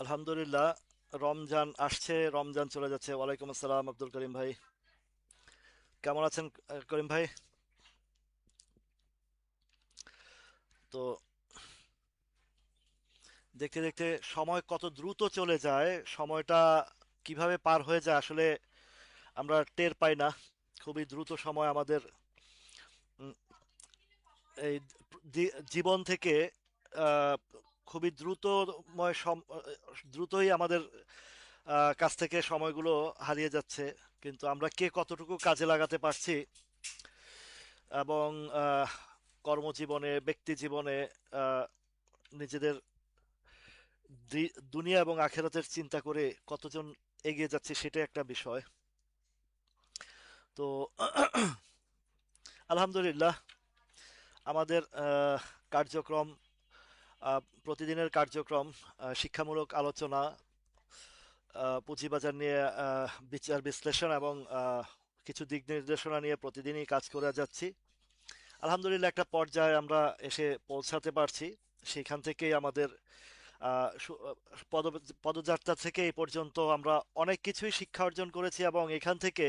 আলহামদুলিল্লাহ। রমজান আসছে, রমজান চলে যাচ্ছে। ওয়ালাইকুম আসসালাম আব্দুল করিম ভাই। কেমন আছেন করিম ভাই? তো দেখতে দেখতে সময় কত দ্রুত চলে যায়, সময়টা কিভাবে পার হয়ে যায় আসলে আমরা টের পাই না। খুবই দ্রুত সময় আমাদের উম, এই জীবন থেকে আহ, খুবই দ্রুতই আমাদের কাছ থেকে সময়গুলো হারিয়ে যাচ্ছে। কিন্তু আমরা কে কতটুকু কাজে লাগাতে পারছি এবং আহ, কর্মজীবনে, ব্যক্তি জীবনে আহ, নিজেদের দুনিয়া এবং আখেরাতের চিন্তা করে কতজন এগিয়ে যাচ্ছে সেটা একটা বিষয়। তো আলহামদুলিল্লাহ আমাদের কার্যক্রম, প্রতিদিনের কার্যক্রম, শিক্ষামূলক আলোচনা, পুঁজিবাজার নিয়ে বিচার বিশ্লেষণ এবং কিছু দিক নির্দেশনা নিয়ে প্রতিদিনই কাজ করে যাচ্ছি। আলহামদুলিল্লাহ একটা পর্যায়ে আমরা এসে পৌঁছাতে পারছি। সেখান থেকেই আমাদের আহ, সু- আহ, পদযাত্রা থেকে এই পর্যন্ত আমরা অনেক কিছুই শিক্ষা অর্জন করেছি এবং এখান থেকে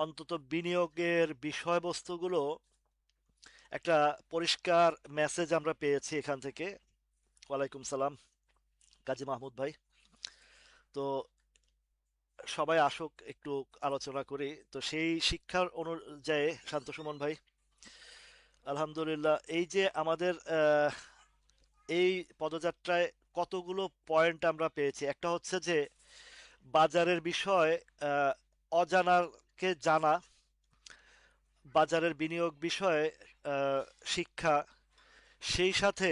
অন্তত বিনিয়োগের বিষয়বস্তুগুলো একটা পরিষ্কার মেসেজ আমরা পেয়েছি এখান থেকে। ওয়ালাইকুম সালাম কাজী মাহমুদ ভাই। তো সবাই আসুক, একটু আলোচনা করি। তো সেই শিক্ষার অনুযায়ী শান্ত সুমন ভাই, আলহামদুলিল্লাহ এই যে আমাদের এই পদযাত্রায় কতগুলো পয়েন্ট আমরা পেয়েছি। একটা হচ্ছে যে বাজারের বিষয়, আহ, অজানাকে জানা, বাজারের বিনিয়োগ বিষয়ে আহ, শিক্ষা, সেই সাথে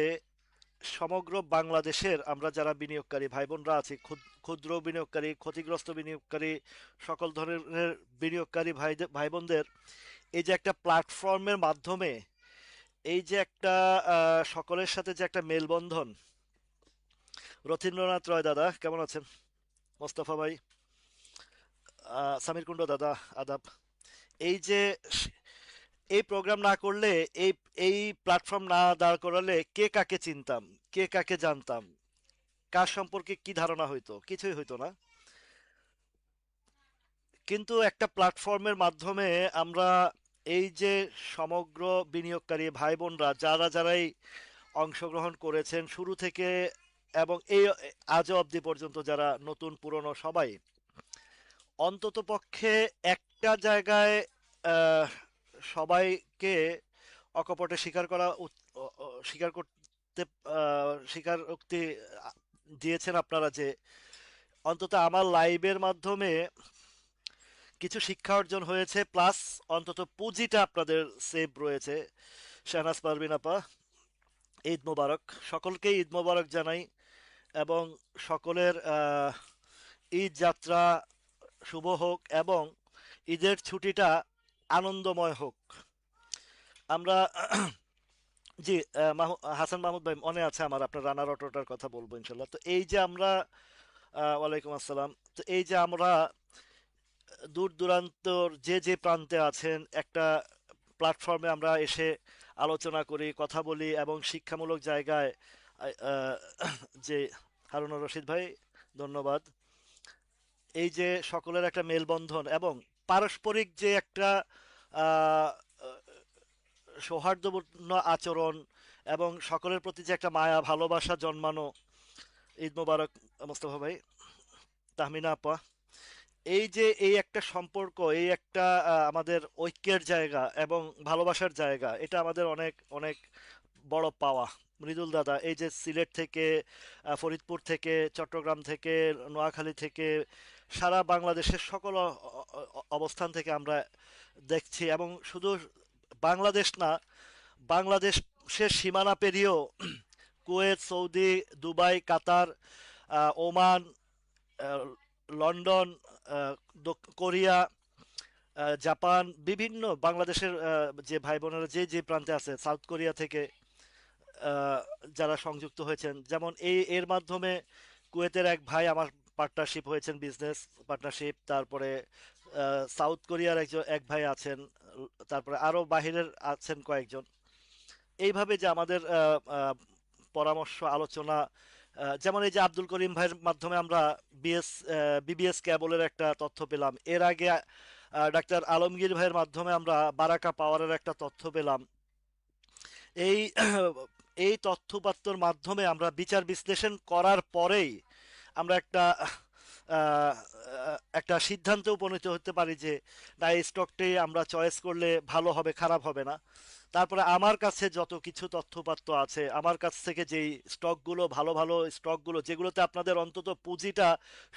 সমগ্র বাংলাদেশের আমরা যারা বিনিয়োগকারী ভাই বোনরা আছি, ক্ষুদ্র বিনিয়োগকারী, ক্ষতিগ্রস্ত বিনিয়োগকারী, সকল ধরনের বিনিয়োগকারী ভাই বোনদের এই যে একটা প্ল্যাটফর্মের মাধ্যমে এই যে একটা সকলের সাথে যে একটা মেলবন্ধন। রথীন্দ্রনাথ রয় দাদা কেমন আছেন? মোস্তফা ভাই, সামির কুন্ডু দাদা, আদাব। এই যে এই প্রোগ্রাম না করলে, এই এই প্ল্যাটফর্ম না দাঁড় করালে কে কাকে চিনতাম, কে কাকে জানতাম, কার সম্পর্কে কি ধারণা হইতো? কিছুই হইতো না। কিন্তু একটা প্ল্যাটফর্মের মাধ্যমে আমরা এই যে সমগ্র বিনিয়োগকারী ভাই বোনরা যারাই অংশগ্রহণ করেছেন শুরু থেকে এবং এই আজও অবধি পর্যন্ত, যারা নতুন পুরনো সবাই, অন্তত পক্ষে একটা জায়গায় আহ, সবাইকে অকপটে স্বীকার করতে স্বীকারোক্তি দিয়েছেন আপনারা যে অন্তত আমার লাইভের মাধ্যমে কিছু শিক্ষা অর্জন হয়েছে, প্লাস অন্তত পুঁজিটা আপনাদের সেভ রয়েছে। শাহনাজ পারভিন আপা, ঈদ মোবারক। সকলকেই ঈদ মোবারক জানাই এবং সকলের ঈদ যাত্রা শুভ হোক এবং ঈদের ছুটিটা আনন্দময় হোক। আমরা জি, হাসান মাহমুদ ভাই মনে আছে আমার, আপনার রানার অটোটার কথা বলবো ইনশাল্লাহ। তো এই যে আমরা ওয়ালাইকুম আসসালাম। তো এই যে আমরা দূর দূরান্তর যে যে প্রান্তে আছেন, একটা প্ল্যাটফর্মে আমরা এসে আলোচনা করি, কথা বলি এবং শিক্ষামূলক জায়গায় আহ, যে হারুনুর রশিদ ভাই, ধন্যবাদ। এই যে সকলের একটা মেলবন্ধন এবং পারস্পরিক যে একটা আহ, সৌহার্দ্যপূর্ণ আচরণ এবং সকলের প্রতি যে একটা মায়া ভালোবাসা জন্মানো। ঈদ মোবারক মোস্তফা ভাই, তাহমিনা আপা। এই যে এই একটা সম্পর্ক, এই একটা আমাদের ঐক্যের জায়গা এবং ভালোবাসার জায়গা, এটা আমাদের অনেক অনেক বড় পাওয়া। মৃদুল দাদা, এই যে সিলেট থেকে, ফরিদপুর থেকে, চট্টগ্রাম থেকে, নোয়াখালী থেকে, সারা বাংলাদেশের সকল অবস্থান থেকে আমরা দেখছি এবং শুধু বাংলাদেশ না, বাংলাদেশের সীমানা পেরিয়েও কুয়েত, সৌদি, দুবাই, কাতার, ওমান, আহ, লন্ডন, আহ, কোরিয়া, জাপান, বিভিন্ন বাংলাদেশের যে ভাই বোনেরা যে যে প্রান্তে আছে, সাউথ কোরিয়া থেকে আহ, যারা সংযুক্ত হয়েছেন, যেমন এর মাধ্যমে কুয়েতের এক ভাই আমার পার্টনারশিপ হয়েছেন, বিজনেস পার্টনারশিপ। তারপরে সাউথ কোরিয়ার এক ভাই আছেন, তারপরে আরো বাহিরের আছেন কয়েকজন। এইভাবে যে আমাদের পরামর্শ, আলোচনা যেমন এই যে আব্দুল করিম ভাইয়ের মাধ্যমে আমরা বিবিএস ক্যাবলের একটা তথ্য পেলাম। এর আগে ডাক্তার আলমগীর ভাইয়ের মাধ্যমে আমরা বারাকা পাওয়ারের একটা তথ্য পেলাম। এই এই তথ্যপাত্রর মাধ্যমে আমরা বিচার বিশ্লেষণ করার পরেই আমরা আহ, একটা সিদ্ধান্তে উপনীত হতে পারি যে না, এই স্টকটি আমরা চয়েস করলে ভালো হবে, খারাপ হবে না। তারপরে আমার কাছে যত কিছু তথ্যপাত্র আছে, আমার কাছ থেকে যেই স্টকগুলো, ভালো ভালো স্টকগুলো যেগুলোতে আপনাদের অন্তত পুঁজিটা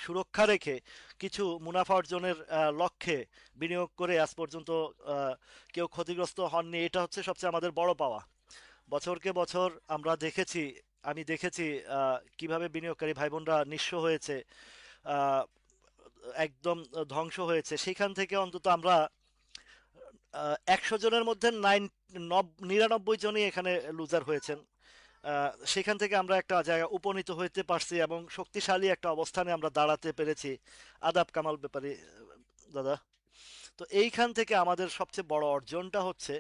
সুরক্ষা রেখে কিছু মুনাফা অর্জনের লক্ষ্যে বিনিয়োগ করে আজ পর্যন্ত আহ, কেউ ক্ষতিগ্রস্ত হননি, এটা হচ্ছে সবচেয়ে আমাদের বড় পাওয়া। বছরকে বছর আমরা দেখেছি, আমি দেখেছি কিভাবে বিনিয়োগকারী ভাই বোনরা নিঃস্ব হয়েছে, আহ, একদম ধ্বংস হয়েছে। সেখান থেকে অন্তত আমরা 100 জনের মধ্যে 99 জনই এখানে লুজার হয়েছেন। সেখান থেকে আমরা একটা জায়গা উপনীত হইতে পারছি এবং শক্তিশালী একটা অবস্থানে আমরা দাঁড়াতে পেরেছি। আদাব কামাল ব্যাপারী দাদা। তো এইখান থেকে আমাদের সবচেয়ে বড় অর্জনটা হচ্ছে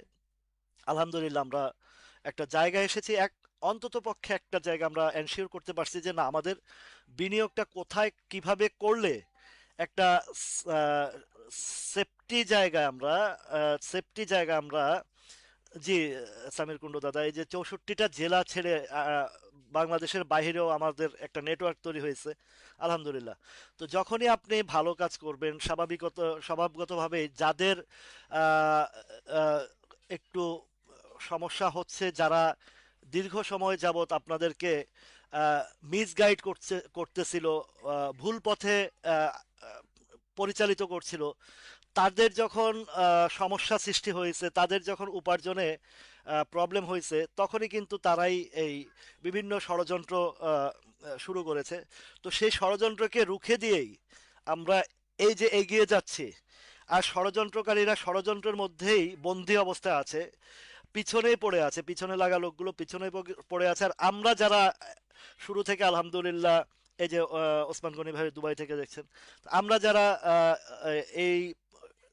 আলহামদুলিল্লাহ আমরা একটা জায়গায় এসেছি, অন্তত পক্ষে একটা জায়গা আমরা এনশিওর করতে পারছি যে না, আমাদের বিনিয়োগটা কোথায় কিভাবে করলে একটা সেফটি জায়গায় আমরা জি সামির কুন্ডু দাদা, এই যে 64টা জেলা ছেড়ে বাংলাদেশের বাইরেও আমাদের একটা নেটওয়ার্ক তৈরি হয়েছে আলহামদুলিল্লাহ। তো যখনই আপনি ভালো কাজ করবেন, স্বভাবগতভাবে যাদের আহ, আহ, একটু সমস্যা হচ্ছে, যারা দীর্ঘ সময় যাবত আপনাদেরকে মিসগাইড করতেছিল, ভুল পথে আহ, আহ, পরিচালিত করছিল, তাদের যখন সমস্যা সৃষ্টি হয়েছে, তাদের যখন উপার্জনে প্রবলেম হয়েছে, তখনই কিন্তু তারাই এই বিভিন্ন ষড়যন্ত্র শুরু করেছে। তো সেই ষড়যন্ত্রকে রুখে দিয়েই আমরা এই যে এগিয়ে যাচ্ছি। আর ষড়যন্ত্রকারীরা ষড়যন্ত্রের মধ্যেই বন্দি অবস্থায় আছে, পিছনেই পড়ে আছে, পিছনে লাগা লোকগুলো পিছনে পড়ে আছে। আর আমরা যারা শুরু থেকে আলহামদুলিল্লাহ, এই যে ওসমান গনি ভাই দুবাই থেকে দেখছেন, আমরা যারা এই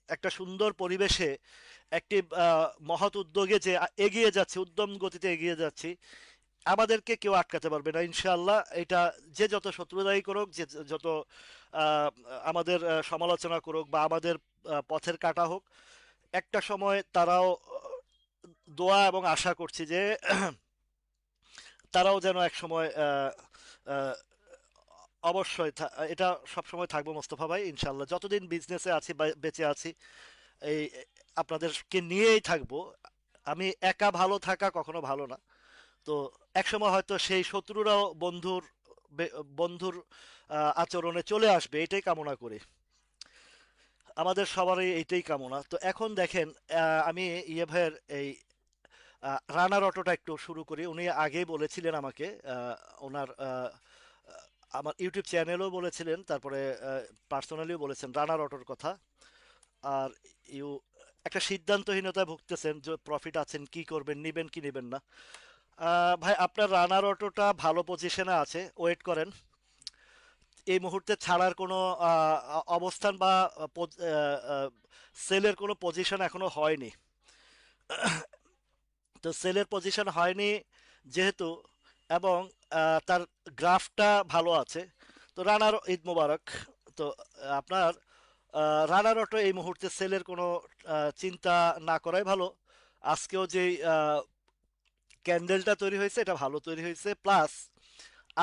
একটা সুন্দর পরিবেশে একটি মহৎ উদ্যোগে যে এগিয়ে যাচ্ছি, উদ্যম গতিতে এগিয়ে যাচ্ছি, আমাদেরকে কেউ আটকাতে পারবে না ইনশাআল্লাহ। এটা যে যত শত্রুতাই করুক, যে যত আহ, আমাদের সমালোচনা করুক বা আমাদের পথের কাটা হোক, একটা সময় তারাও দোয়া এবং আশা করছি যে তারাও যেন এক সময় আহ, অবশ্যই এটা সব সময় থাকবো মোস্তফা ভাই ইনশাআল্লাহ, যতদিন বিজনেসে আছি বা বেঁচে আছি এই আপনাদেরকে নিয়েই থাকবো। আমি একা ভালো থাকা কখনো ভালো না। তো একসময় হয়তো সেই শত্রুরাও বন্ধুর আচরণে চলে আসবে, এটাই কামনা করি। আমাদের সবারই এইটাই কামনা। তো এখন দেখেন, আমি ভাইয়ের এই রানার অটোটা একটু শুরু করি। উনি আগেই বলেছিলেন আমাকে, ওনার আমার ইউটিউব চ্যানেলেও বলেছিলেন, তারপরে পার্সোনালিও বলেছেন রানার অটোর কথা। আর ইউ একটা সিদ্ধান্তহীনতায় ভুগতেছেন যে প্রফিট আছেন, কি করবেন, নিবেন কি নিবেন না। ভাই, আপনার রানার অটোটা ভালো পজিশনে আছে, ওয়েট করেন। এই মুহূর্তে ছাড়ার কোনো অবস্থান বা সেলের কোনো পজিশন এখনো হয়নি। তো সেলের পজিশন হয়নি যেহেতু, এবং তার গ্রাফটা ভালো আছে, তো রানার ঈদ মোবারক। তো আপনার রানার অটো এই মুহূর্তে সেলের কোনো চিন্তা না করাই ভালো। আজকেও যে ক্যান্ডেলটা তৈরি হয়েছে, এটা ভালো তৈরি হয়েছে। প্লাস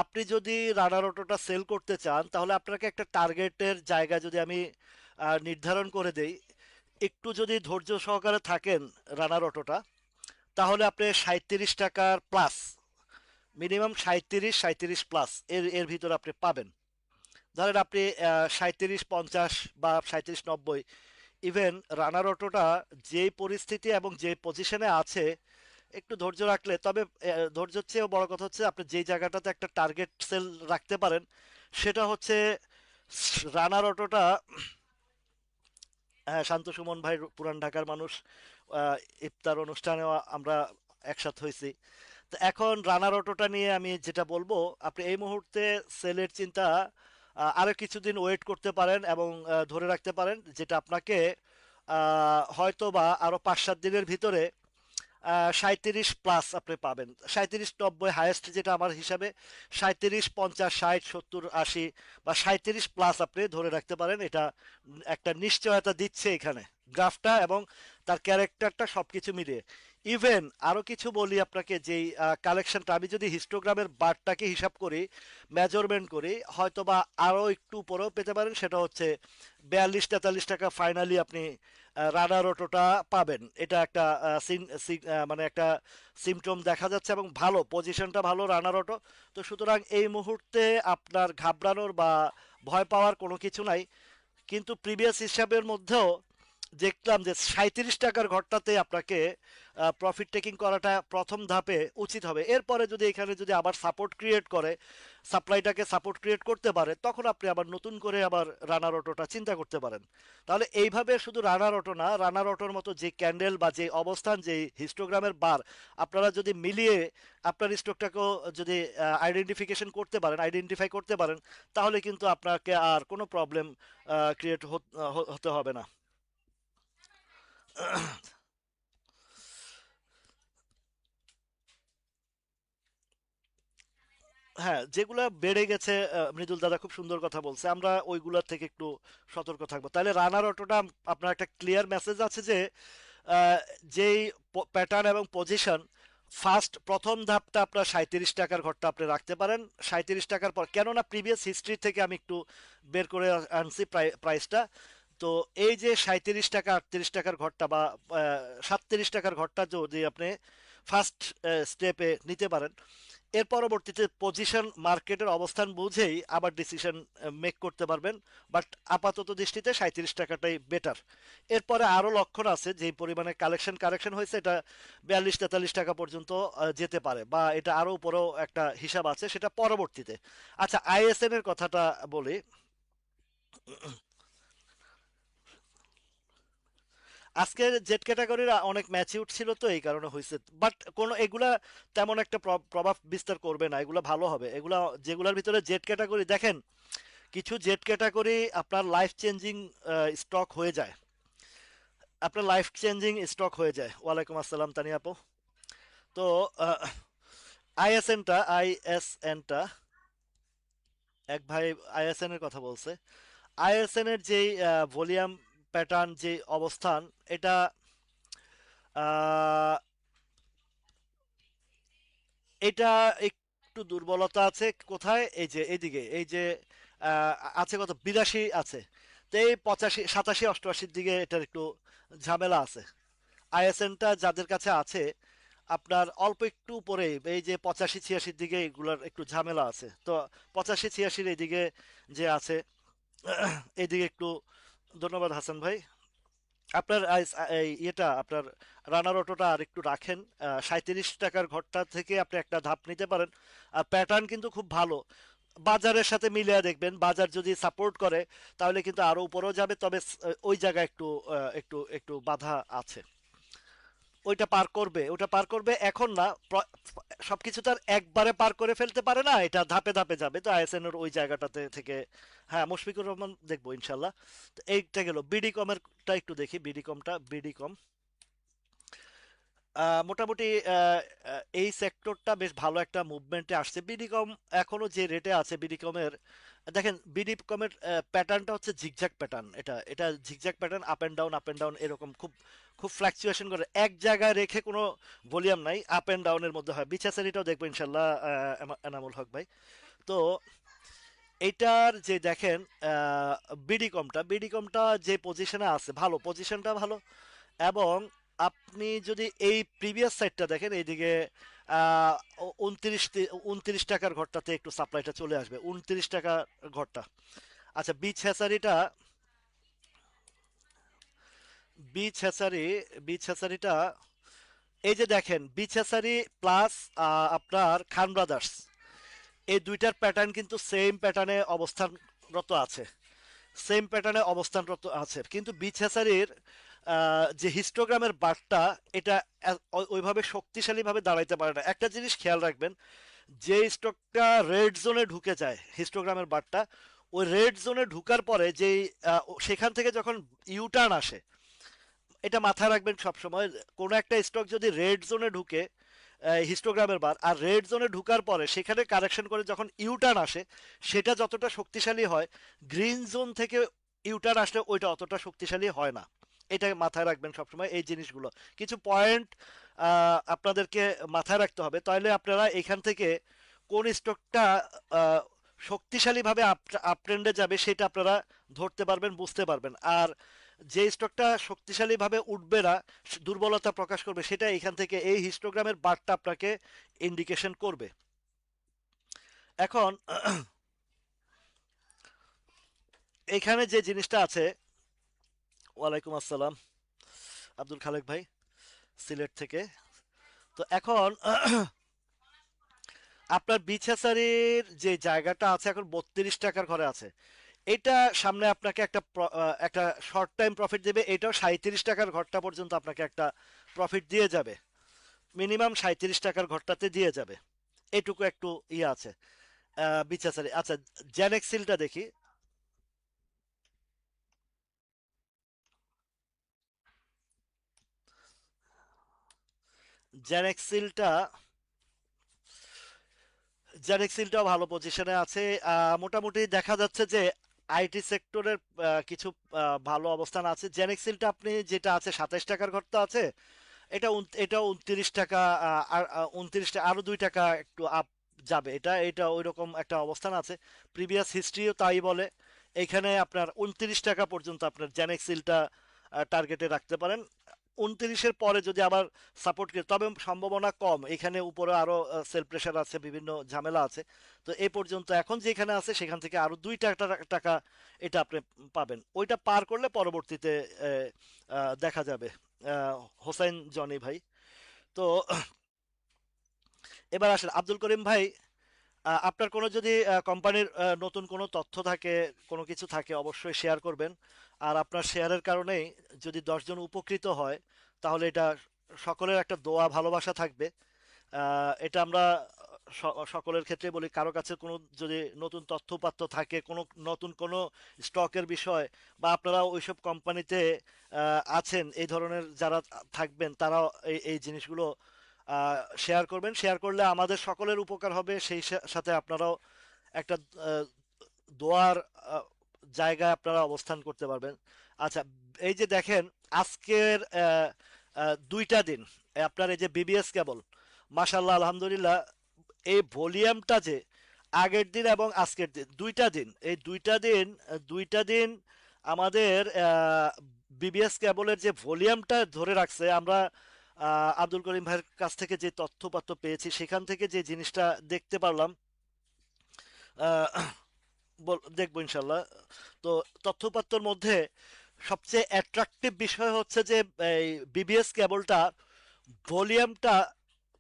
আপনি যদি রানার অটোটা সেল করতে চান, তাহলে আপনাকে একটা টার্গেটের জায়গা যদি আমি নির্ধারণ করে দেই, একটু যদি ধৈর্য সহকারে থাকেন রানার অটোটা, তাহলে আপনি 37 টাকার প্লাস, মিনিমাম 37 প্লাস এর ভিতরে আপনি পাবেন। ধরেন আপনি 37.50 বা 37.90, ইভেন রানার অটোটা যেই পরিস্থিতি এবং যে পজিশনে আছে, একটু ধৈর্য রাখলে, তবে ধৈর্যের চেয়েও বড় কথা হচ্ছে আপনি যেই জায়গাটাতে একটা টার্গেট সেল রাখতে পারেন, সেটা হচ্ছে রানার অটোটা। হ্যাঁ, শান্ত সুমন ভাই পুরান ঢাকার মানুষ, আহ, ইফতার অনুষ্ঠানেও আমরা একসাথে হয়েছি। তো এখন রানার অটোটা নিয়ে আমি যেটা বলবো, আপনি এই মুহূর্তে সেলের চিন্তা আরো কিছুদিন ওয়েট করতে পারেন এবং ধরে রাখতে পারেন, যেটা আপনাকে হয়তো বা আরো 5-7 দিনের ভিতরে সাঁত্রিশ প্লাস আপনি পাবেন, 37-90 হাইয়েস্ট যেটা আমার হিসাবে, 37-50-60-70-80 বা 37 প্লাস আপনি ধরে রাখতে পারেন। এটা একটা নিশ্চয়তা দিচ্ছে এখানে গ্রাফটা এবং তার ক্যারেক্টারটা সবকিছু মিলিয়ে। ইভেন আরো কিছু বলি আপনাকে, যেই কালেকশনটা আমি যদি হিস্টোগ্রামের বারটাকে হিসাব করি, মেজারমেন্ট করি, হয়তো বা আরো একটু উপরেও পেতে পারেন, সেটা হচ্ছে 42-43 টাকা ফাইনালি আপনি রানার অটোটা পাবেন। এটা একটা মানে একটা সিমটম দেখা যাচ্ছে এবং ভালো পজিশনটা ভালো রানার অটো। তো সুতরাং এই মুহূর্তে আপনার ঘাবড়ানোর বা ভয় পাওয়ার কোনো কিছু নাই। কিন্তু প্রিভিয়াস হিসাবের মধ্যেও দেখলাম যে 37 টাকার ঘরটাতে আপনাকে প্রফিট টেকিং করাটা প্রথম ধাপে উচিত হবে। এরপরে যদি এখানে যদি আবার সাপোর্ট ক্রিয়েট করে, সাপ্লাইটাকে সাপোর্ট ক্রিয়েট করতে পারে, তখন আপনি আবার নতুন করে আবার রানার অটোটা চিন্তা করতে পারেন। তাহলে এইভাবে শুধু রানার অটো না, রানার অটোর মতো যে ক্যান্ডেল বা যে অবস্থান, যে হিস্টোগ্রামের বার, আপনারা যদি মিলিয়ে আপনার স্টকটাকেও যদি আইডেন্টিফাই করতে পারেন, তাহলে কিন্তু আপনাকে আর কোনো প্রবলেম ক্রিয়েট হতে হবে না। হ্যাঁ, যেগুলা বেড়ে গেছে, মৃদুল দাদা খুব সুন্দর কথা বলছে, আমরা ওইগুলার থেকে একটু সতর্ক থাকবো। তাহলে রানার অটোটা আপনার একটা ক্লিয়ার মেসেজ আছে যে আহ, যেই প্যাটার্ন এবং পজিশন, প্রথম ধাপটা আপনার 37 টাকার ঘরটা আপনি রাখতে পারেন। 37 টাকার পর, কেননা প্রিভিয়াস হিস্ট্রি থেকে আমি একটু বের করে আনছি প্রাইসটা। তো এই যে 37 টাকা 38 টাকার ঘরটা বা 37 টাকার ঘরটা যদি আপনি ফার্স্ট স্টেপে নিতে পারেন, এর পরবর্তীতে পজিশন মার্কেটের অবস্থান বুঝেই আবার ডিসিশন মেক করতে পারবেন। বাট আপাতত দৃষ্টিতে 37 টাকাটাই বেটার। এরপরে আরো লক্ষণ আছে, যে পরিমাণে কারেকশন হয়েছে, এটা 42-43 টাকা পর্যন্ত যেতে পারে, বা এটা আরো উপরেও একটা হিসাব আছে, সেটা পরবর্তীতে। আচ্ছা, আইএসএন এর কথাটা বলি। আজকে জেড ক্যাটাগরির অনেক ম্যাচিউর ছিল, তো এই কারণে হয়েছে। বাট কোনো এগুলা তেমন একটা প্রভাব বিস্তার করবে না, এগুলা ভালো হবে। এগুলা যেগুলার ভিতরে জেড ক্যাটাগরি দেখেন, কিছু জেড ক্যাটাগরি আপনার লাইফ চেঞ্জিং স্টক হয়ে যায়। আপনার লাইফ চেঞ্জিং স্টক হয়ে যায়। ওয়ালাইকুম আসসালাম তানিয়া আপু। তো আইএসএনটা এক ভাই আইএসএন এর কথা বলছে। আইএসএন এর যে ভলিউম প্যাটার্ন, যে অবস্থান, এটা আহ, এটা একটু দুর্বলতা আছে কোথায়, এই যে এইদিকে, এই যে আহ, আছে কত, 82 আছে। তো এই 85, 87, 88-র দিকে এটার একটু ঝামেলা আছে। আইএসএনটা যাদের কাছে আছে, আপনার অল্প একটু পরে এই যে 85-86-র দিকে এগুলার একটু ঝামেলা আছে। তো 85-86-র এইদিকে যে আছে, এইদিকে একটু, ধন্যবাদ হাসান ভাই। আপনার এই ইয়েটা আপনার রানার অটোটা আর একটু রাখেন। 37 টাকার ঘরটা থেকে আপনি একটা ধাপ নিতে পারেন। আর প্যাটার্ন কিন্তু খুব ভালো। বাজারের সাথে মিলিয়ে দেখবেন, বাজার যদি সাপোর্ট করে তাহলে কিন্তু আরো উপরেও যাবে, তবে ওই জায়গায় একটু একটু একটু বাধা আছে। ওটা পার করবে এখন না, সবকিছু তার একবারে পার করে ফেলতে পারে না, এটা ধাপে ধাপে যাবে। তো আইএসএন এর ওই জায়গাটাতে থেকে, হ্যাঁ, মুশফিকুর রহমান দেখবো ইনশাল্লাহ। তো এইটা গেল। বিডি কমেরটা একটু দেখি, বিডি কম মোটামুটি এই সেক্টরটা বেশ ভালো একটা মুভমেন্টে আসছে। বিডিকম এখনো যে রেটে আছে, বিডিকমের দেখেন, বিডিকমের প্যাটার্নটা হচ্ছে ঝিকঝ্যাক প্যাটার্ন। এটা এটা zigzag pattern, up and down এরকম, খুব খুব ফ্লাকচুয়েশন করে, এক জায়গায় রেখে কোনো ভলিউম নাই, আপ এন্ড ডাউনের মধ্যে হয়। বিছাসারিটাও দেখবো ইনশাল্লাহ, এনামুল হক ভাই। তো এইটার যে দেখেন, বিডিকমটা যে পজিশনে আছে, ভালো পজিশনটা ভালো। এবং আপনি যদি এই প্রিভিয়াস সাইডটা দেখেন, এইদিকে 29 টাকার ঘরটাতে একটু সাপ্লাইটা চলে আসবে, 29 টাকা ঘরটা। আচ্ছা, বিচ হ্যাচারি বিচ হ্যাচারিটা এই যে দেখেন, বিচ হ্যাচারি প্লাস আপনার খান ব্রাদার্স, এই দুইটার প্যাটার্ন কিন্তু সেম প্যাটার্নে অবস্থানরত আছে। কিন্তু বিচ হ্যাচারির যে হিস্টোগ্রামের বারটা, এটা ওইভাবে শক্তিশালী ভাবে দাঁড়াইতে পারে না। একটা জিনিস খেয়াল রাখবেন, যে স্টকটা রেড জোনে ঢুকে যায় হিস্টোগ্রামের বারটা, ওই রেড জোনে ঢুকার পরে যেই সেখান থেকে যখন ইউটার্ন আসে, এটা মাথায় রাখবেন সবসময়। কোনো একটা স্টক যদি রেড জোনে ঢুকে হিস্টোগ্রামের বার, আর রেড জোনে ঢুকার পরে সেখানে কারেকশন করে যখন ইউটার্ন আসে, সেটা যতটা শক্তিশালী হয়, গ্রিন জোন থেকে ইউটার্ন আসলে ওইটা অতটা শক্তিশালী হয় না। এটা মাথায় রাখবেন সবসময় এই জিনিসগুলো। কিছু পয়েন্ট আপনাদেরকে মাথায় রাখতে হবে, তাহলে আপনারা এখান থেকে কোন স্টকটা শক্তিশালীভাবে আপট্রেন্ডে যাবে সেটা আপনারা ধরতে পারবেন, বুঝতে পারবেন। আর যে স্টকটা শক্তিশালীভাবে উঠবে না, দুর্বলতা প্রকাশ করবে, সেটা এখান থেকে এই হিস্টোগ্রামের বারটা আপনাকে ইন্ডিকেশন করবে। এখন এখানে যে জিনিসটা আছে, ওয়ালাইকুম আসসালাম আব্দুল খালেক ভাই, সিলেট থেকে। তো এখন আপনার বিছাচারির যে জায়গাটা আছে এখন 32 টাকার ঘরে আছে, এটা সামনে আপনাকে একটা শর্ট টাইম প্রফিট দেবে। এটাও 37 টাকার ঘরটা পর্যন্ত আপনাকে একটা প্রফিট দিয়ে যাবে, মিনিমাম 37 টাকার ঘরটাতে দিয়ে যাবে। এটুকু একটু ইয়ে আছে বিছাচারি। আচ্ছা, জেনেক্সিলটা দেখি। জেনেক্সিলটা জেনেক্সিলটাও ভালো পজিশনে আছে। মোটামুটি দেখা যাচ্ছে যে আইটি সেক্টরের কিছু ভালো অবস্থান আছে। জেনেক্সিলটা আপনি যেটা আছে 27 টাকার ঘরটা আছে, এটা 29 টাকা, আর 29 টাকা আরো 2 টাকা একটু আপ যাবে। এটা ওই রকম একটা অবস্থান আছে, প্রিভিয়াস হিস্ট্রিও তাই বলে। এখানে আপনার 29 টাকা পর্যন্ত আপনার জেনেক্সিলটা টার্গেটে রাখতে পারেন। 29-এর পরে যদি আবার সাপোর্ট করে, তবে সম্ভাবনা কম, এখানে উপরে আরো সেল প্রেশার আছে, বিভিন্ন ঝামেলা আছে। তো এই পর্যন্ত এখন যেখানে আছে সেখান থেকে আরো 2 টাকা এটা আপনি পাবেন। ওইটা পার করলে পরবর্তীতে দেখা যাবে। হোসেন জনি ভাই। তো এবার আসেন আব্দুল করিম ভাই, আপনার কোনো যদি কোম্পানির নতুন কোনো তথ্য থাকে, কোনো কিছু থাকে, অবশ্যই শেয়ার করবেন। আর আপনার শেয়ারের কারণেই যদি 10 জন উপকৃত হয়, তাহলে এটা সকলের একটা দোয়া ভালোবাসা থাকবে। এটা আমরা সকলের ক্ষেত্রে বলি, কারো কাছে কোনো যদি নতুন তথ্যপাত্র থাকে, কোনো নতুন কোনো স্টকের বিষয়, বা আপনারা ওইসব কোম্পানিতে আছেন, এই ধরনের যারা থাকবেন, তারা এই জিনিসগুলো শেয়ার করবেন। শেয়ার করলে আমাদের সকলের উপকার হবে, সেই সাথে আপনারাও একটা আহ, দোয়ার আহ, জায়গায় আপনারা অবস্থান করতে পারবেন। আচ্ছা, এই যে দেখেন, আজকের 2টা দিন আপনার এই যে বিবিএস কেবল, মাশাল্লাহ আলহামদুলিল্লাহ, এই ভলিউমটা যে আগের দিন এবং আজকের দিন, 2টা দিন, এই 2টা দিন আমাদের বিবিএস কেবলের যে ভলিউমটা ধরে রাখছে, আমরা আব্দুল করিম ভাইয়ের কাছ থেকে যে তথ্যপত্র পেয়েছি সেখান থেকে যে জিনিসটা দেখতে পারলাম, আহ, দেখবো ইনশাল্লাহ। তো তথ্যপত্রের মধ্যে সবচেয়ে অ্যাট্রাকটিভ বিষয় হচ্ছে যে এই বিবিএস কেবলটা ভলিউমটা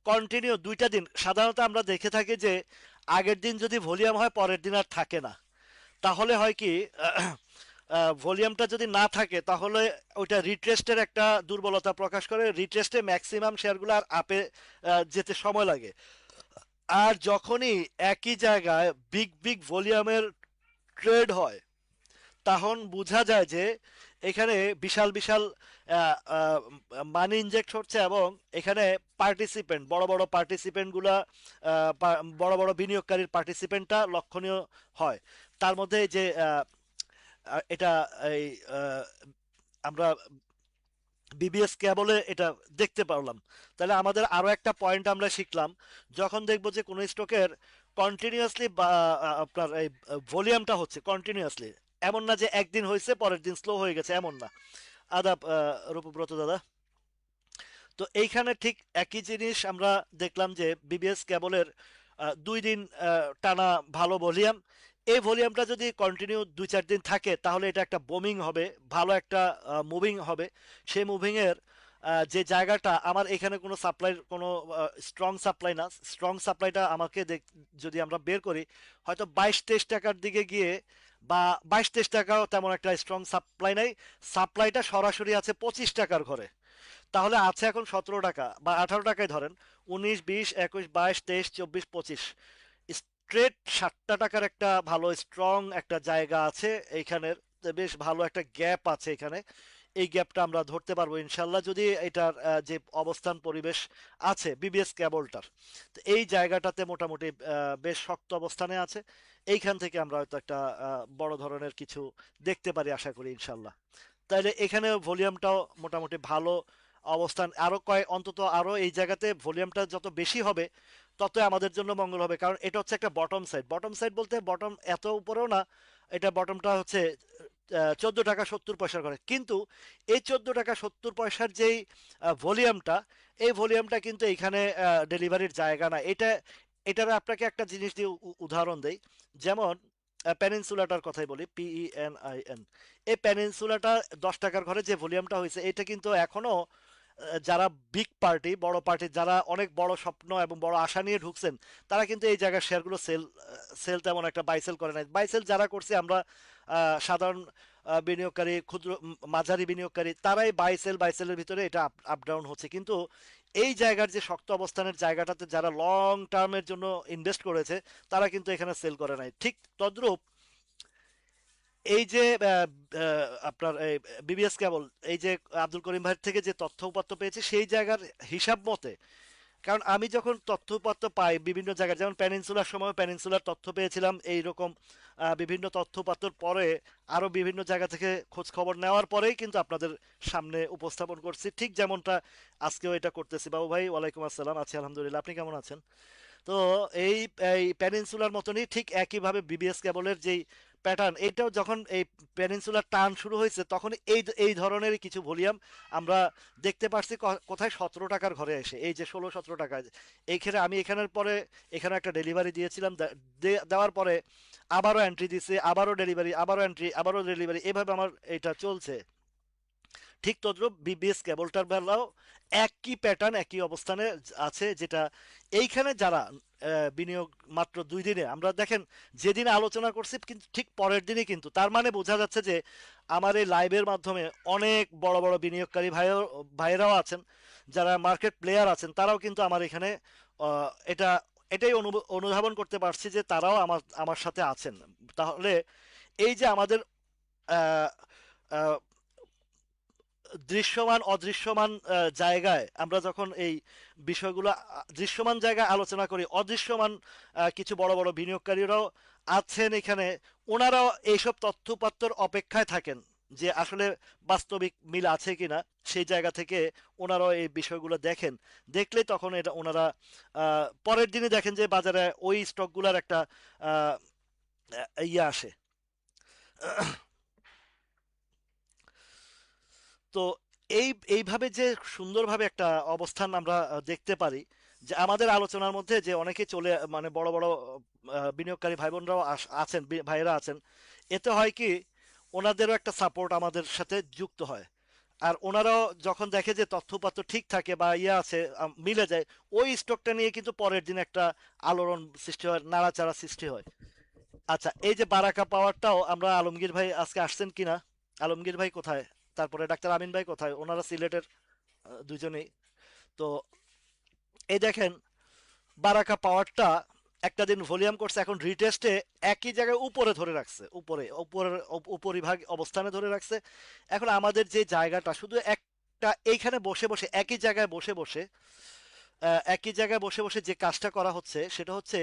কন্টিনিউ 2টা দিন। সাধারণত আমরা দেখে থাকি যে আগের দিন যদি ভলিউম হয়, পরের দিন আর থাকে না। তাহলে হয় কি, ভলিউমটা যদি না থাকে তাহলে ওইটা রিট্রেস্টের একটা দুর্বলতা প্রকাশ করে। রিট্রেস্টে ম্যাক্সিমাম শেয়ারগুলো আর আপে যেতে সময় লাগে। আর যখনই একই জায়গায় বিগ বিগ ভলিউমের ট্রেড হয়, তখন বোঝা যায় যে এখানে বিশাল বিশাল মানি ইনজেক্ট হচ্ছে, এবং এখানে পার্টিসিপেন্ট, বড় বড় পার্টিসিপেন্ট গুলা, বড় বড় বিনিয়োগকারীর পার্টিসিপেন্টটা লক্ষণীয় হয়। তার মধ্যে যে এটা এই আহ, আমরা বিবিএস কেবলে এটা দেখতে পারলাম। তাহলে আমাদের আরো একটা পয়েন্ট আমরা শিখলাম, যখন দেখবো যে কোনো স্টকের কন্টিনিউয়াসলি বা আপনার এই ভলিউমটা হচ্ছে কন্টিনিউয়াসলি, এমন না যে একদিন হয়েছে পরের দিন স্লো হয়ে গেছে, এমন না। আদাব রূপব্রত দাদা। তো এইখানে ঠিক একই জিনিস আমরা দেখলাম যে বিবিএস কেবলের 2 দিন টানা ভালো ভলিউম। এই ভলিউমটা যদি কন্টিনিউ 2-4 দিন থাকে, তাহলে এটা একটা বোমিং হবে, ভালো একটা মুভিং হবে। সেই মুভিং এর যে জায়গাটা, আমার এখানে কোনো সাপ্লাই, কোনো স্ট্রং সাপ্লাই না, স্ট্রং সাপ্লাইটা আমাকে যদি আমরা বের করি, হয়তো 22-23 টাকার দিকে গিয়ে, বা 22-23 টাকাও তেমন একটা স্ট্রং সাপ্লাই নাই। সাপ্লাইটা সরাসরি আছে 25 টাকার ঘরে। তাহলে আছে এখন 17 টাকা বা 18 টাকায় ধরেন, 19, 20, 21, 22, 23, 24, 25, স্ট্রেট 60 টাকার একটা ভালো স্ট্রং একটা জায়গা আছে এইখানের। বেশ ভালো একটা গ্যাপ আছে এখানে। এই গ্যাপটা আমরা ধরতে পারবো ইনশাল্লাহ, যদি এটার যে অবস্থান পরিবেশ আছে বিবিএস কেবলটার। তো এই জায়গাটাতে মোটামুটি বেশ শক্ত অবস্থানে আছে। এইখান থেকে আমরা হয়তো একটা বড় ধরনের কিছু দেখতে পারি আশা করি ইনশাল্লাহ। তাইলে এখানে ভলিউমটাও মোটামুটি ভালো অবস্থান, আরো কয়েক অন্তত আরো এই জায়গাতে ভলিউমটা যত বেশি হবে ততই আমাদের জন্য মঙ্গল হবে, কারণ এটা হচ্ছে একটা বটম সাইড। বটম সাইড বলতে বটম এত উপরেও না, এটা বটমটা হচ্ছে 14 টাকা 70 পয়সার ঘরে, কিন্তু এই 14 টাকা 70 পয়সার যেই ভলিউমটা, এই ভলিউমটা কিন্তু এইখানে ডেলিভারির জায়গা না। এটার আপনাকে একটা জিনিস দিয়ে উদাহরণ দেই। যেমন পেনিনসুলাটার কথাই বলি, PENIN। এই পেনিনসুলাটা 10 টাকার ঘরে যে ভলিউমটা হয়েছে, এটা কিন্তু এখনো যারা বিগ পার্টি, বড় পার্টি, যারা অনেক বড় স্বপ্ন এবং বড় আশা নিয়ে ঢুকছেন, তারা কিন্তু এই জায়গার শেয়ারগুলো সেল সেল তেমন একটা বাইসেল করে নাই। বাইসেল যারা করছে আমরা সাধারণ বিনিয়োগকারী, ক্ষুদ্র মাঝারি বিনিয়োগকারী, তারাই বাইসেলের ভিতরে এটা আপ ডাউন হচ্ছে। কিন্তু এই জায়গার যে শক্ত অবস্থানের জায়গাটাতে যারা লং টার্মের জন্য ইনভেস্ট করেছে, তারা কিন্তু এখানে সেল করে নাই। ঠিক তদ্রূপ এই যে আপনার এই বিবিএস কেবল, এই যে আব্দুল করিম ভাইয়ের থেকে যে তথ্য উপাত্ত পেয়েছি সেই জায়গার হিসাব মতে, কারণ আমি যখন তথ্য উপাত্ত পাই বিভিন্ন জায়গায়, যেমন প্যানিনসুলার সময় প্যানিনসুলার তথ্য পেয়েছিলাম এইরকম বিভিন্ন তথ্য উপাত্তর পরে, আরো বিভিন্ন জায়গা থেকে খোঁজ খবর নেওয়ার পরেই কিন্তু আপনাদের সামনে উপস্থাপন করছি, ঠিক যেমনটা আজকেও এটা করতেছি। বাবু ভাই, ওয়ালাইকুম আসসালাম, আছি আলহামদুলিল্লাহ, আপনি কেমন আছেন? তো এই এই পেনিনসুলার মতনই ঠিক একইভাবে বিবিএস কেবলের যেই প্যাটার্ন, এইটাও যখন এই পেনিনসুলার টান শুরু হয়েছে তখন এই এই ধরনেরই কিছু ভলিউম আমরা দেখতে পারছি। কোথায় 17 টাকার ঘরে এসে, এই যে 16 17 টাকা, এইখানে আমি এখানের পরে এখানে একটা ডেলিভারি দিয়েছিলাম, দেওয়ার পরে আবারও এন্ট্রি দিছে, আবারও ডেলিভারি, আবারও এন্ট্রি, আবারও ডেলিভারি, এভাবে আমার এটা চলছে। ঠিক তদ্রুপ বিবিএস কেবলটার বেলাও একই প্যাটার্ন, একই অবস্থানে আছে, যেটা এইখানে যারা বিনিয়োগ মাত্র 2 দিনে, আমরা দেখেন যেদিন আলোচনা করছি কিন্তু ঠিক পরের দিনই, কিন্তু তার মানে বোঝা যাচ্ছে যে আমার এই লাইভের মাধ্যমে অনেক বড় বড় বিনিয়োগকারী ভাইয়েরাও আছেন, যারা মার্কেট প্লেয়ার আছেন, তারাও কিন্তু আমার এখানে এটা এটাই অনুধাবন করতে পারছি যে তারাও আমার আমার সাথে আছেন। তাহলে এই যে আমাদের আহ, আহ, দৃশ্যমান অদৃশ্যমান জায়গায় আমরা যখন এই বিষয়গুলো দৃশ্যমান জায়গায় আলোচনা করি, অদৃশ্যমান কিছু বড় বড় বিনিয়োগকারীরাও আছেন এখানে, ওনারাও এইসব তথ্যপাত্র অপেক্ষায় থাকেন যে আসলে বাস্তবিক মিল আছে কিনা। সেই জায়গা থেকে ওনারাও এই বিষয়গুলো দেখেন, দেখলেই তখন এটা ওনারা পরের দিনে দেখেন যে বাজারে ওই স্টকগুলোর একটা আহ, ইয়ে আসে। তো এইভাবে যে সুন্দরভাবে একটা অবস্থান আমরা দেখতে পারি, যে আমাদের আলোচনার মধ্যে যে অনেকে চলে, মানে বড় বড় বিনিয়োগকারী ভাই বোনরাও আছেন, ভাইরা আছেন, এতে হয় কি ওনাদেরও একটা সাপোর্ট আমাদের সাথে যুক্ত হয়। আর ওনারাও যখন দেখে যে তথ্যপাত্র ঠিক থাকে বা ইয়ে আছে, মিলে যায়, ওই স্টকটা নিয়ে কিন্তু পরের দিন একটা আলোড়ন সৃষ্টি হয়, নাড়াচাড়া সৃষ্টি হয়। আচ্ছা, এই যে বারাকা পাওয়ারটাও আমরা, আলমগীর ভাই আজকে আসছেন কিনা, আলমগীর ভাই কোথায়, তারপরে ডাক্তার আমিন ভাই কোথায়, ওনারা সিলেটের দুজনেই। তো এই দেখেন বারাকা পাওয়ারটা একটা দিন ভলিউম করছে, এখন রিটেস্টে একই জায়গায় উপরে ধরে রাখছে, উপরের উপরিভাগ অবস্থানে ধরে রাখছে। এখন আমাদের যে জায়গাটা শুধু একটা, এইখানে বসে বসে একই জায়গায় বসে বসে একই জায়গায় বসে বসে যে কাজটা করা হচ্ছে সেটা হচ্ছে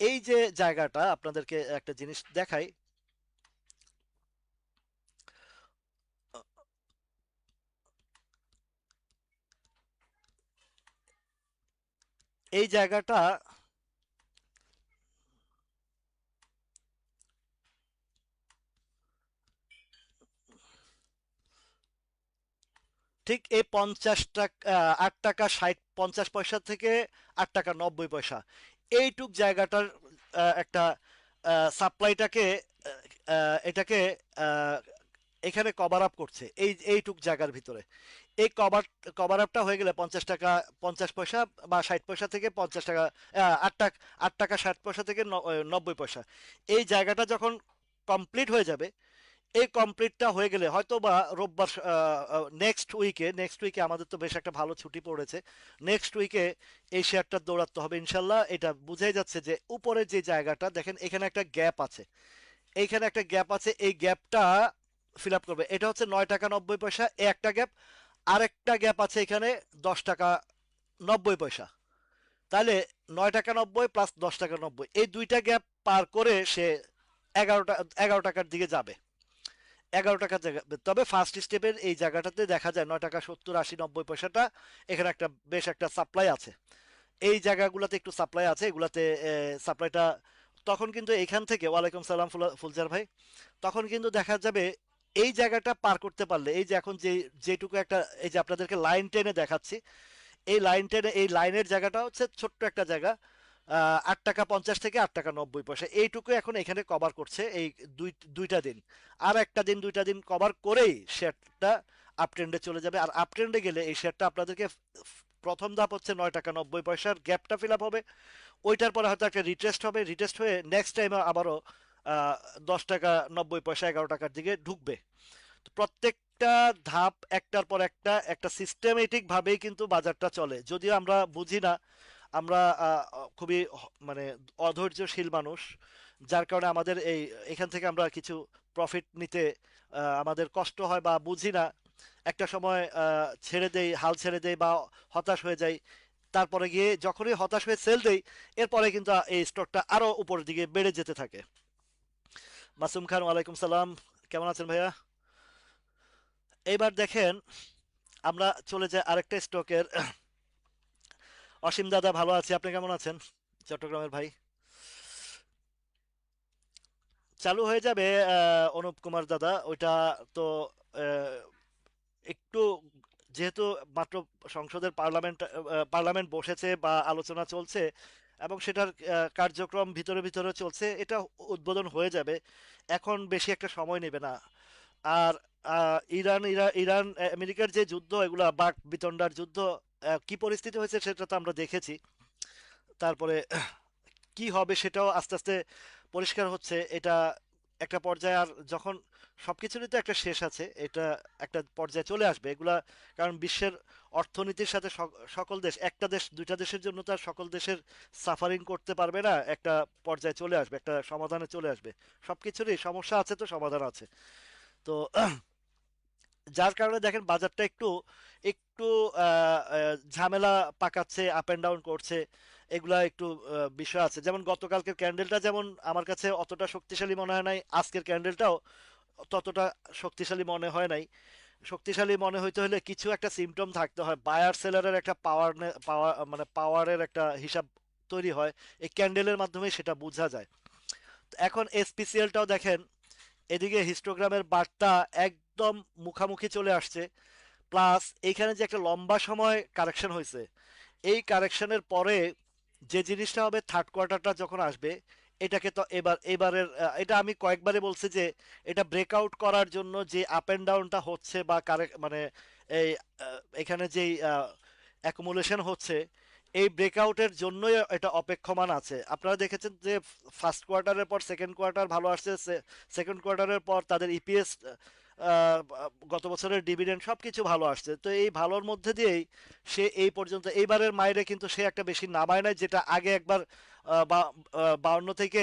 এই যে জায়গাটা, আপনাদেরকে একটা জিনিস দেখাই। এই জায়গাটা ঠিক এই 50 টাকা, 8 টাকা 60 50 পয়সা থেকে 8 টাকা 90 পয়সা, এইটুক জায়গাটার একটা সাপ্লাইটাকে এটাকে আহ, এখানে কভার আপ করছে এইটুক জায়গার ভিতরে। এই কভার আপটা হয়ে গেলে 50 টাকা 50 পয়সা বা 60 পয়সা থেকে 50 টাকা, 8 টাকা 60 পয়সা থেকে 90 পয়সা, এই জায়গাটা যখন কমপ্লিট হয়ে যাবে, এই কমপ্লিটটা হয়ে গেলে হয়তো বা রোববার, নেক্সট উইকে আমাদের তো বেশ একটা ভালো ছুটি পড়েছে, নেক্সট উইকে এই শেয়ারটা দৌড়াতে হবে ইনশাল্লাহ। এটা বুঝাই যাচ্ছে যে উপরে যে জায়গাটা দেখেন, এখানে একটা গ্যাপ আছে, এইখানে একটা গ্যাপ আছে, এই গ্যাপটা ফিল আপ করবে। এটা হচ্ছে 9 টাকা 90 পয়সা একটা গ্যাপ। আরেকটা গ্যাপ আছে এখানে 10 টাকা 90 পয়সা। তাহলে 9 টাকা 90 প্লাস 10 টাকা 90, এই দুইটা গ্যাপ পার করে সে 11 টাকা 11 টাকার দিকে যাবে। 11 টাকার জায়গা, তবে ফার্স্ট স্টেপের এই জায়গাটাতে দেখা যায় 9 টাকা 70 80 90 পয়সাটা এখানে একটা বেশ একটা সাপ্লাই আছে। এই জায়গাগুলোতে একটু সাপ্লাই আছে, এগুলাতে সাপ্লাইটা তখন কিন্তু এখান থেকে, ওয়ালাইকুম সালাম ফুলজার ভাই, তখন কিন্তু দেখা যাবে এই জায়গাটা পার করতে পারলে, এই যে এখন যে যেটুকু একটা, এই যে আপনাদেরকে লাইন টেনে দেখাচ্ছি, এই লাইন টেনে এই লাইনের জায়গাটা হচ্ছে ছোট্ট একটা জায়গা, 8 টাকা 50 থেকে 8 টাকা 90 পয়সা, এইটুকু এখন এখানে কভার করছে এই দুইটা দিন। আর একটা দিন দুইটা দিন কভার করেই শেয়ারটা আপ ট্রেন্ডে চলে যাবে। আর আপ ট্রেন্ডে গেলে এই শেয়ারটা আপনাদেরকে প্রথম ধাপ হচ্ছে 9 টাকা 90 পয়সার গ্যাপটা ফিল আপ হবে। ওইটার পরে হয়তো একটা রিটেস্ট হবে, রিটেস্ট হয়ে নেক্সট টাইম আবারও 10 টাকা 90 পয়সা 11 টাকার দিকে ঢুকবে। তো প্রত্যেকটা ধাপ একটার পর একটা একটা সিস্টেমেটিক ভাবেই কিন্তু বাজারটা চলে, যদিও আমরা বুঝি না। আমরা খুবই মানে অধৈর্যশীল মানুষ, যার কারণে আমাদের এই এখান থেকে আমরা কিছু প্রফিট নিতে আমাদের কষ্ট হয় বা বুঝি না। একটা সময় ছেড়ে দেই, হাল ছেড়ে দেই বা হতাশ হয়ে যাই। তারপরে গিয়ে যখনই হতাশ হয়ে সেল দেই, এরপরে কিন্তু এই স্টকটা আরো উপরের দিকে বেড়ে যেতে থাকে। মাসুম খান, ওয়ালাইকুম সালাম, কেমন আছেন ভাইয়া? এইবার দেখেন, আমরা চলে যাই আরেকটা স্টকের। অসীম দাদা, ভালো আছি, আপনি কেমন আছেন? চট্টগ্রামের ভাই। চালু হয়ে যাবে অনুপ কুমার দাদা, ওইটা তো আহ, একটু, যেহেতু মাত্র সংসদের পার্লামেন্ট বসেছে বা আলোচনা চলছে এবং সেটার কার্যক্রম ভিতরে ভিতরে চলছে, এটা উদ্বোধন হয়ে যাবে। এখন বেশি একটা সময় নেবে না। আর ইরান আমেরিকার যে যুদ্ধ, এগুলা বাক বিতণ্ডার যুদ্ধ, কি পরিস্থিতি হয়েছে সেটা তো আমরা দেখেছি। তারপরে কি হবে সেটাও আস্তে আস্তে পরিষ্কার হচ্ছে। এটা একটা পর্যায়ে, আর যখন সবকিছুরই তো একটা শেষ আছে, এটা একটা পর্যায়ে চলে আসবে এগুলা। কারণ বিশ্বের অর্থনীতির সাথে সকল দেশ, একটা দেশ দুইটা দেশের জন্য তো আর সকল দেশের সাফারিং করতে পারবে না, একটা পর্যায়ে চলে আসবে, একটা সমাধানে চলে আসবে। সবকিছুরই সমস্যা আছে তো সমাধান আছে। তো যার কারণে দেখেন বাজারটা একটু একটু ঝামেলা পাকাচ্ছে, আপ এন্ড ডাউন করছে। এগুলা একটু বিষয় আছে, যেমন গতকালকের ক্যান্ডেলটা যেমন আমার কাছে অতটা শক্তিশালী মনে হয় নাই, আজকের ক্যান্ডেলটাও ততটা শক্তিশালী মনে হয় নাই। শক্তিশালী মনে হইতে হলে কিছু একটা সিমটম থাকতে হয়, বায়ার সেলারের একটা পাওয়ার মানে পাওয়ারের একটা হিসাব তৈরি হয়, এই ক্যান্ডেলের মাধ্যমে সেটা বোঝা যায়। তো এখন এসপিসিএলটাও দেখেন, এদিকে হিস্টোগ্রামের বার্তা একদম মুখামুখি চলে আসছে। প্লাস এইখানে যে একটা লম্বা সময় কারেকশন হয়েছে, এই কারেকশনের পরে যে জিনিসটা হবে থার্ড কোয়ার্টারটা যখন আসবে, এটাকে তো এবারের এটা আমি কয়েকবারে বলছি যে এটা ব্রেকআউট করার জন্য যে আপ এন্ড ডাউনটা হচ্ছে বা কারেক্ট মানে এই এখানে যেই অ্যাকুমুলেশন হচ্ছে, এই ব্রেকআউটের জন্যই এটা অপেক্ষমান আছে। আপনারা দেখেছেন যে ফার্স্ট কোয়ার্টারের পর সেকেন্ড কোয়ার্টার ভালো আসছে, সেকেন্ড কোয়ার্টারের পর তাদের ইপিএস, গত বছরের ডিভিডেন্ড সবকিছু ভালো আসছে। তো এই ভালোর মধ্যে দিয়েই সে এই পর্যন্ত, এইবারের মাইরে কিন্তু সে একটা বেশি নামায় নাই, যেটা আগে একবার 52 থেকে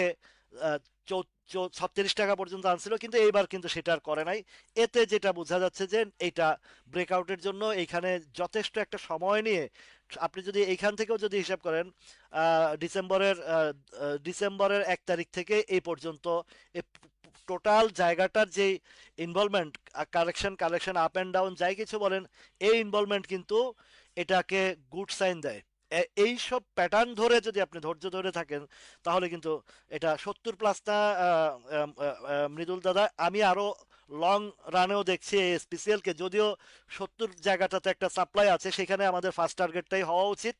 36 টাকা পর্যন্ত আনছিল, কিন্তু এইবার কিন্তু সেটা আর করে নাই। এতে যেটা বোঝা যাচ্ছে যে এইটা ব্রেকআউটের জন্য এইখানে যথেষ্ট একটা সময় নিয়ে, আপনি যদি এইখান থেকেও যদি হিসাব করেন, ডিসেম্বরের 1 তারিখ থেকে এই পর্যন্ত টোটাল জায়গাটার যে involvement, correction collection up and down যাই কিছু বলেন, এই ইনভলভমেন্ট কিন্তু এটাকে গুড সাইন দেয়। এই সব প্যাটার্ন ধরে যদি আপনি ধৈর্য ধরে থাকেন, তাহলে কিন্তু এটা 70 প্লাসটা, মৃদুল দাদা, আমি আরো লং রানেও দেখছি এই স্পেশাল কে, যদিও 70 জায়গাটাতে একটা সাপ্লাই আছে, সেখানে আমাদের ফার্স্ট টার্গেটটাই হওয়া উচিত।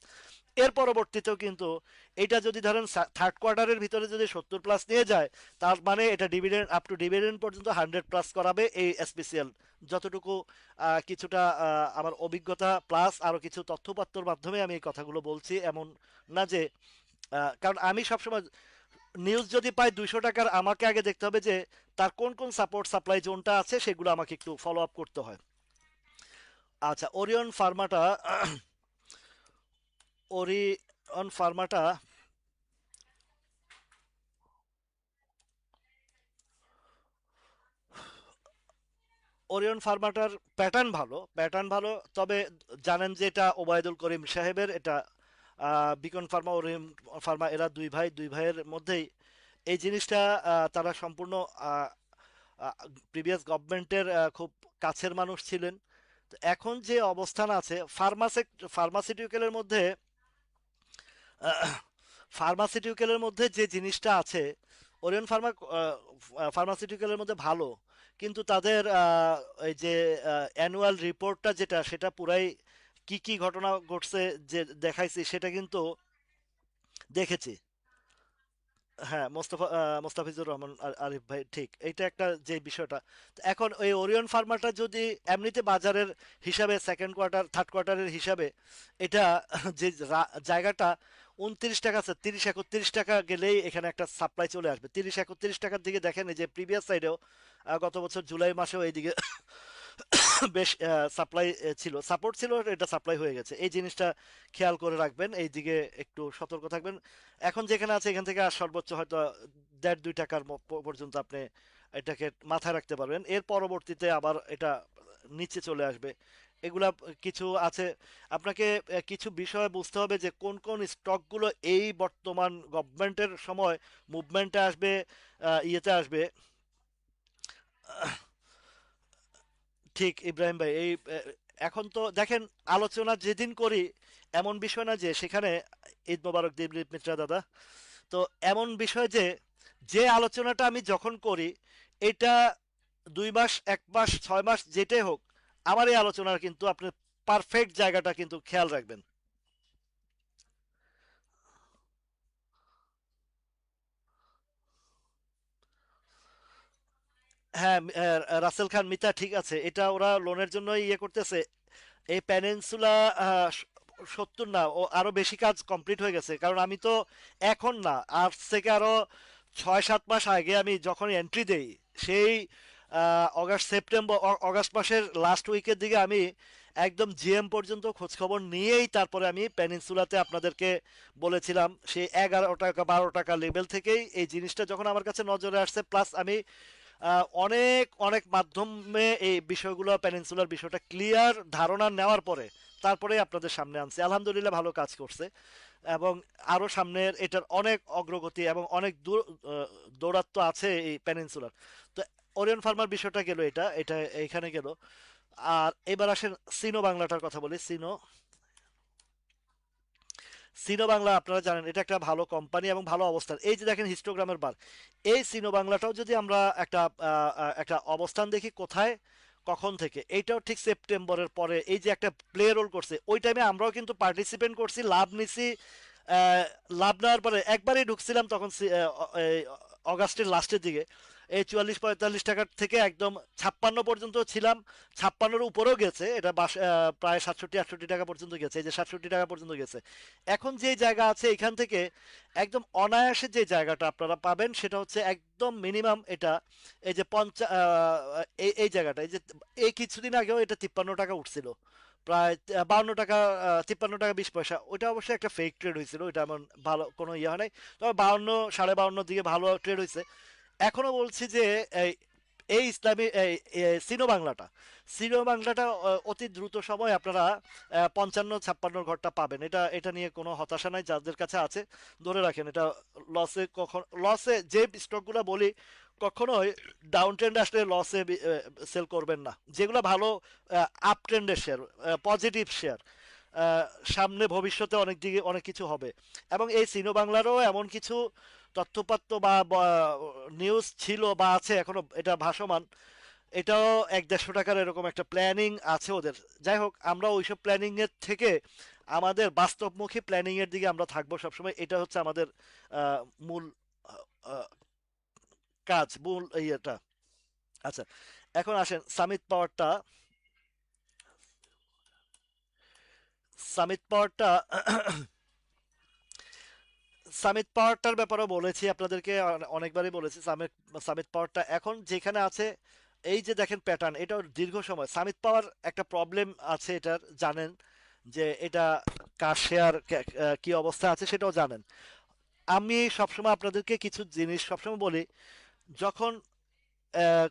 এর পরবর্তীতেও কিন্তু এটা যদি ধরেন থার্ড কোয়ার্টারের ভিতরে যদি 70 প্লাস নিয়ে যায়, তার মানে এটা ডিভিডেন্ড আপ টু ডিভিডেন্ড পর্যন্ত 100 প্লাস করাবে এই এসপিসিএল। যতটুকু কিছুটা আমার অভিজ্ঞতা প্লাস আরো কিছু তথ্যপাত্রর মাধ্যমে আমি এই কথাগুলো বলছি, এমন না যে কারণ আমি সবসময় নিউজ যদি পাই 200 টাকার, আমাকে আগে দেখতে হবে যে তার কোন কোন সাপোর্ট সাপ্লাই জোনটা আছে, সেগুলো আমাকে একটু ফলো আপ করতে হয়। আচ্ছা, ওরিয়ন ফার্মাটা ওরিয়ন ফার্মাটার প্যাটার্ন ভালো, তবে জানেন যে এটা ওবায়দুল করিম সাহেবের, এটা বিকন ফার্মা, ওরিয়ন ফার্মা, এরা দুই ভাইয়ের মধ্যেই এই জিনিসটা, তারা সম্পূর্ণ প্রিভিয়াস গভর্নমেন্টের খুব কাছের মানুষ ছিলেন। তো এখন যে অবস্থান আছে ফার্মাসিউটিক্যালের মধ্যে, ফার্মাসিউটিক্যালের মধ্যে যে জিনিসটা আছে, ওরিয়ন ফার্মাসিউটিক্যালের মধ্যে ভালো, কিন্তু তাদের এই যে অ্যানুয়াল রিপোর্টটা যেটা, সেটা পুরাই কি কি ঘটনা ঘটছে যে দেখাইছি, সেটা কিন্তু দেখেছি। হ্যাঁ, মোস্তাফিজুর রহমান আরিফ ভাই, ঠিক এইটা একটা যে বিষয়টা। তো এখন ওই ওরিয়ন ফার্মাটা যদি এমনিতে বাজারের হিসাবে, সেকেন্ড কোয়ার্টার থার্ড কোয়ার্টারের হিসাবে, এটা যে জায়গাটা 29 টাকা আছে, 30-31 টাকা গেলেই এখানে একটা সাপ্লাই চলে আসবে। 30-31 টাকার দিকে দেখেন, এই যে প্রিভিয়াস সাইডেও গত বছর জুলাই মাসেও এইদিকে বেশ সাপ্লাই ছিল, সাপোর্ট ছিল, এটা সাপ্লাই হয়ে গেছে। এই জিনিসটা খেয়াল করে রাখবেন, এই দিকে একটু সতর্ক থাকবেন। এখন যেখানে আছে এখান থেকে আর সর্বোচ্চ হয়তো 1.5-2 টাকার পর্যন্ত আপনি এটাকে মাথায় রাখতে পারবেন। এর পরবর্তীতে আবার এটা নিচে চলে আসবে। এগুলা কিছু আছে, আপনাকে কিছু বিষয় বুঝতে হবে যে কোন কোন স্টকগুলো এই বর্তমান গভর্নমেন্টের সময় মুভমেন্টে আসবে, ইয়েতে আসবে। ঠিক ইব্রাহিম ভাই, এই এখন তো দেখেন, আলোচনা যেদিন করি, এমন বিষয় না যে সেখানে, ঈদ মোবারক দিলীপ মিত্রা দাদা, তো এমন বিষয় যে যে আলোচনাটা আমি যখন করি, এটা 2 মাস, 1 মাস, 6 মাস, যেটাই হোক, আমার এই আলোচনার কিন্তু আপনি পারফেক্ট জায়গাটা কিন্তু খেয়াল রাখবেন। হ্যাঁ, রাসেল খান মিতা, ঠিক আছে, এটা ওরা লোনের জন্য ইয়ে করতেছে। এই প্যানিনসুলা 70 না, ও আরো বেশি কাজ কমপ্লিট হয়ে গেছে, কারণ আমি তো এখন না, আজ থেকে আরো 6-7 মাস আগে আমি যখন এন্ট্রি দেই, সেই অগাস্ট মাসের লাস্ট উইকের দিকে আমি একদম জিএম পর্যন্ত খোঁজ খবর নিয়েই তারপরে আমি পেনিনসুলাতে আপনাদেরকে বলেছিলাম, সেই 11 টাকা 12 টাকা লেভেল থেকেই এই জিনিসটা যখন আমার কাছে নজরে আসছে, প্লাস আমি অনেক অনেক মাধ্যমে এই বিষয়গুলো, পেনিনসুলার বিষয়টা ক্লিয়ার ধারণা নেওয়ার পরে তারপরে আপনাদের সামনে আনছি, আলহামদুলিল্লাহ ভালো কাজ করছে। এবং আরো সামনের এটার অনেক অগ্রগতি এবং অনেক দূর দৌরাত্ম্য আছে এই পেনিনসুলার। তো ওরিয়ন ফার্মার বিষয়টা গেল, এটা এটা এইখানে গেল। আর এবার আসেন সিনো বাংলাটার কথা বলি। সিনো বাংলা আপনারা জানেন, এটা একটা ভালো কোম্পানি এবং ভালো অবস্থান। এই যে দেখেন হিস্টোগ্রামের বার, এই সিনো বাংলাটাও যদি আমরা একটা অবস্থান দেখি কোথায়, কখন থেকে, এইটাও ঠিক সেপ্টেম্বরের পরে এই যে একটা প্লে রোল করছে, ওই টাইমে আমরাও কিন্তু পার্টিসিপেট করছি, লাভ নিছি। আহ, লাভ নেওয়ার পরে একবারই ঢুকছিলাম তখন, এই অগাস্টের লাস্টের দিকে, এই 44-45 টাকার থেকে একদম 56 পর্যন্ত ছিলাম। 56-এর উপরেও গেছে, এটা প্রায় 67-68 টাকা পর্যন্ত গেছে, এই যে 67 টাকা পর্যন্ত গেছে। এখন যে জায়গা আছে এখান থেকে একদম অনায়াসে যে জায়গাটা আপনারা পাবেন, সেটা হচ্ছে একদম মিনিমাম এটা, এই যে এই জায়গাটা, এই যে এই কিছুদিন আগেও এটা 53 টাকা উঠছিল, প্রায় 52 টাকা, 53 টাকা 20 পয়সা। ওইটা অবশ্যই একটা ফেক ট্রেড হয়েছিল, ওইটা এমন ভালো কোনো ইয়ে হয় নাই। তবে 52, 52.5 দিকে ভালো ট্রেড হয়েছে। এখনো বলছি যে এই এই ইসলামী সিনো বাংলাটা অতি দ্রুত সময় আপনারা 55-56 ঘরটা পাবেন, এটা এটা নিয়ে কোনো হতাশা নাই, যাদের কাছে আছে ধরে রাখেন। এটা লসে যে স্টকগুলো বলি, কখনোই ডাউন ট্রেন্ড আসলে লসে সেল করবেন না। যেগুলো ভালো আপ ট্রেন্ডের শেয়ার, পজিটিভ শেয়ার, সামনে ভবিষ্যতে অনেক দিকে অনেক কিছু হবে। এবং এই সিনো বাংলারও এমন কিছু তথ্যপাত্র বা নিউজ ছিল বা আছে এখনো, এটা ভাসমান। এটাও 1-150 টাকার এরকম একটা প্ল্যানিং আছে ওদের। যাই হোক, আমরা ওইসব প্ল্যানিং এর থেকে আমাদের বাস্তবমুখী প্ল্যানিং এর দিকে আমরা থাকবো সবসময়, এটা হচ্ছে আমাদের আহ, মূল আহ, কাজ, মূল ইয়েটা। আচ্ছা, এখন আসেন সামিত পাওয়ারটা সামিট পাওয়ারটার ব্যাপারেও বলেছি আপনাদেরকে, অনেকবারই বলেছি। সামিট পাওয়ারটা এখন যেখানে আছে, এই যে দেখেন প্যাটার্ন, এটা দীর্ঘ সময় সামিট পাওয়ার একটা প্রবলেম আছে এটার, জানেন যে এটা কার শেয়ার কি অবস্থা আছে সেটাও জানেন। আমি সবসময় আপনাদেরকে কিছু জিনিস সবসময় বলি, যখন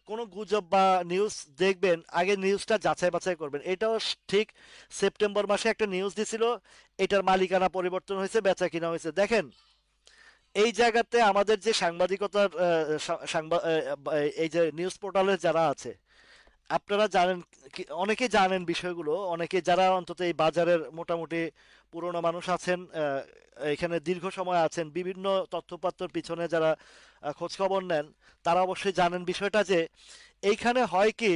কোনো গুজব বা নিউজ দেখবেন, আগে নিউজটা যাচাই বাছাই করবেন। এটাও ঠিক সেপ্টেম্বর মাসে একটা নিউজ দিছিল, এটার মালিকানা পরিবর্তন হয়েছে, বেচা কিনা হয়েছে। দেখেন এই জায়গাতে আমাদের যে সাংবাদিকতার এই যে নিউজ পোর্টালে যারা আছে, আপনারা জানেন, অনেকে জানেন বিষয়গুলো, অনেকে যারা অন্তত এই বাজারের মোটামুটি পুরনো মানুষ আছেন, এখানে দীর্ঘ সময় আছেন, বিভিন্ন তথ্যপাত্রের পিছনে যারা খোঁজ খবর নেন, তারা অবশ্যই জানেন বিষয়টা যে এইখানে হয় কি,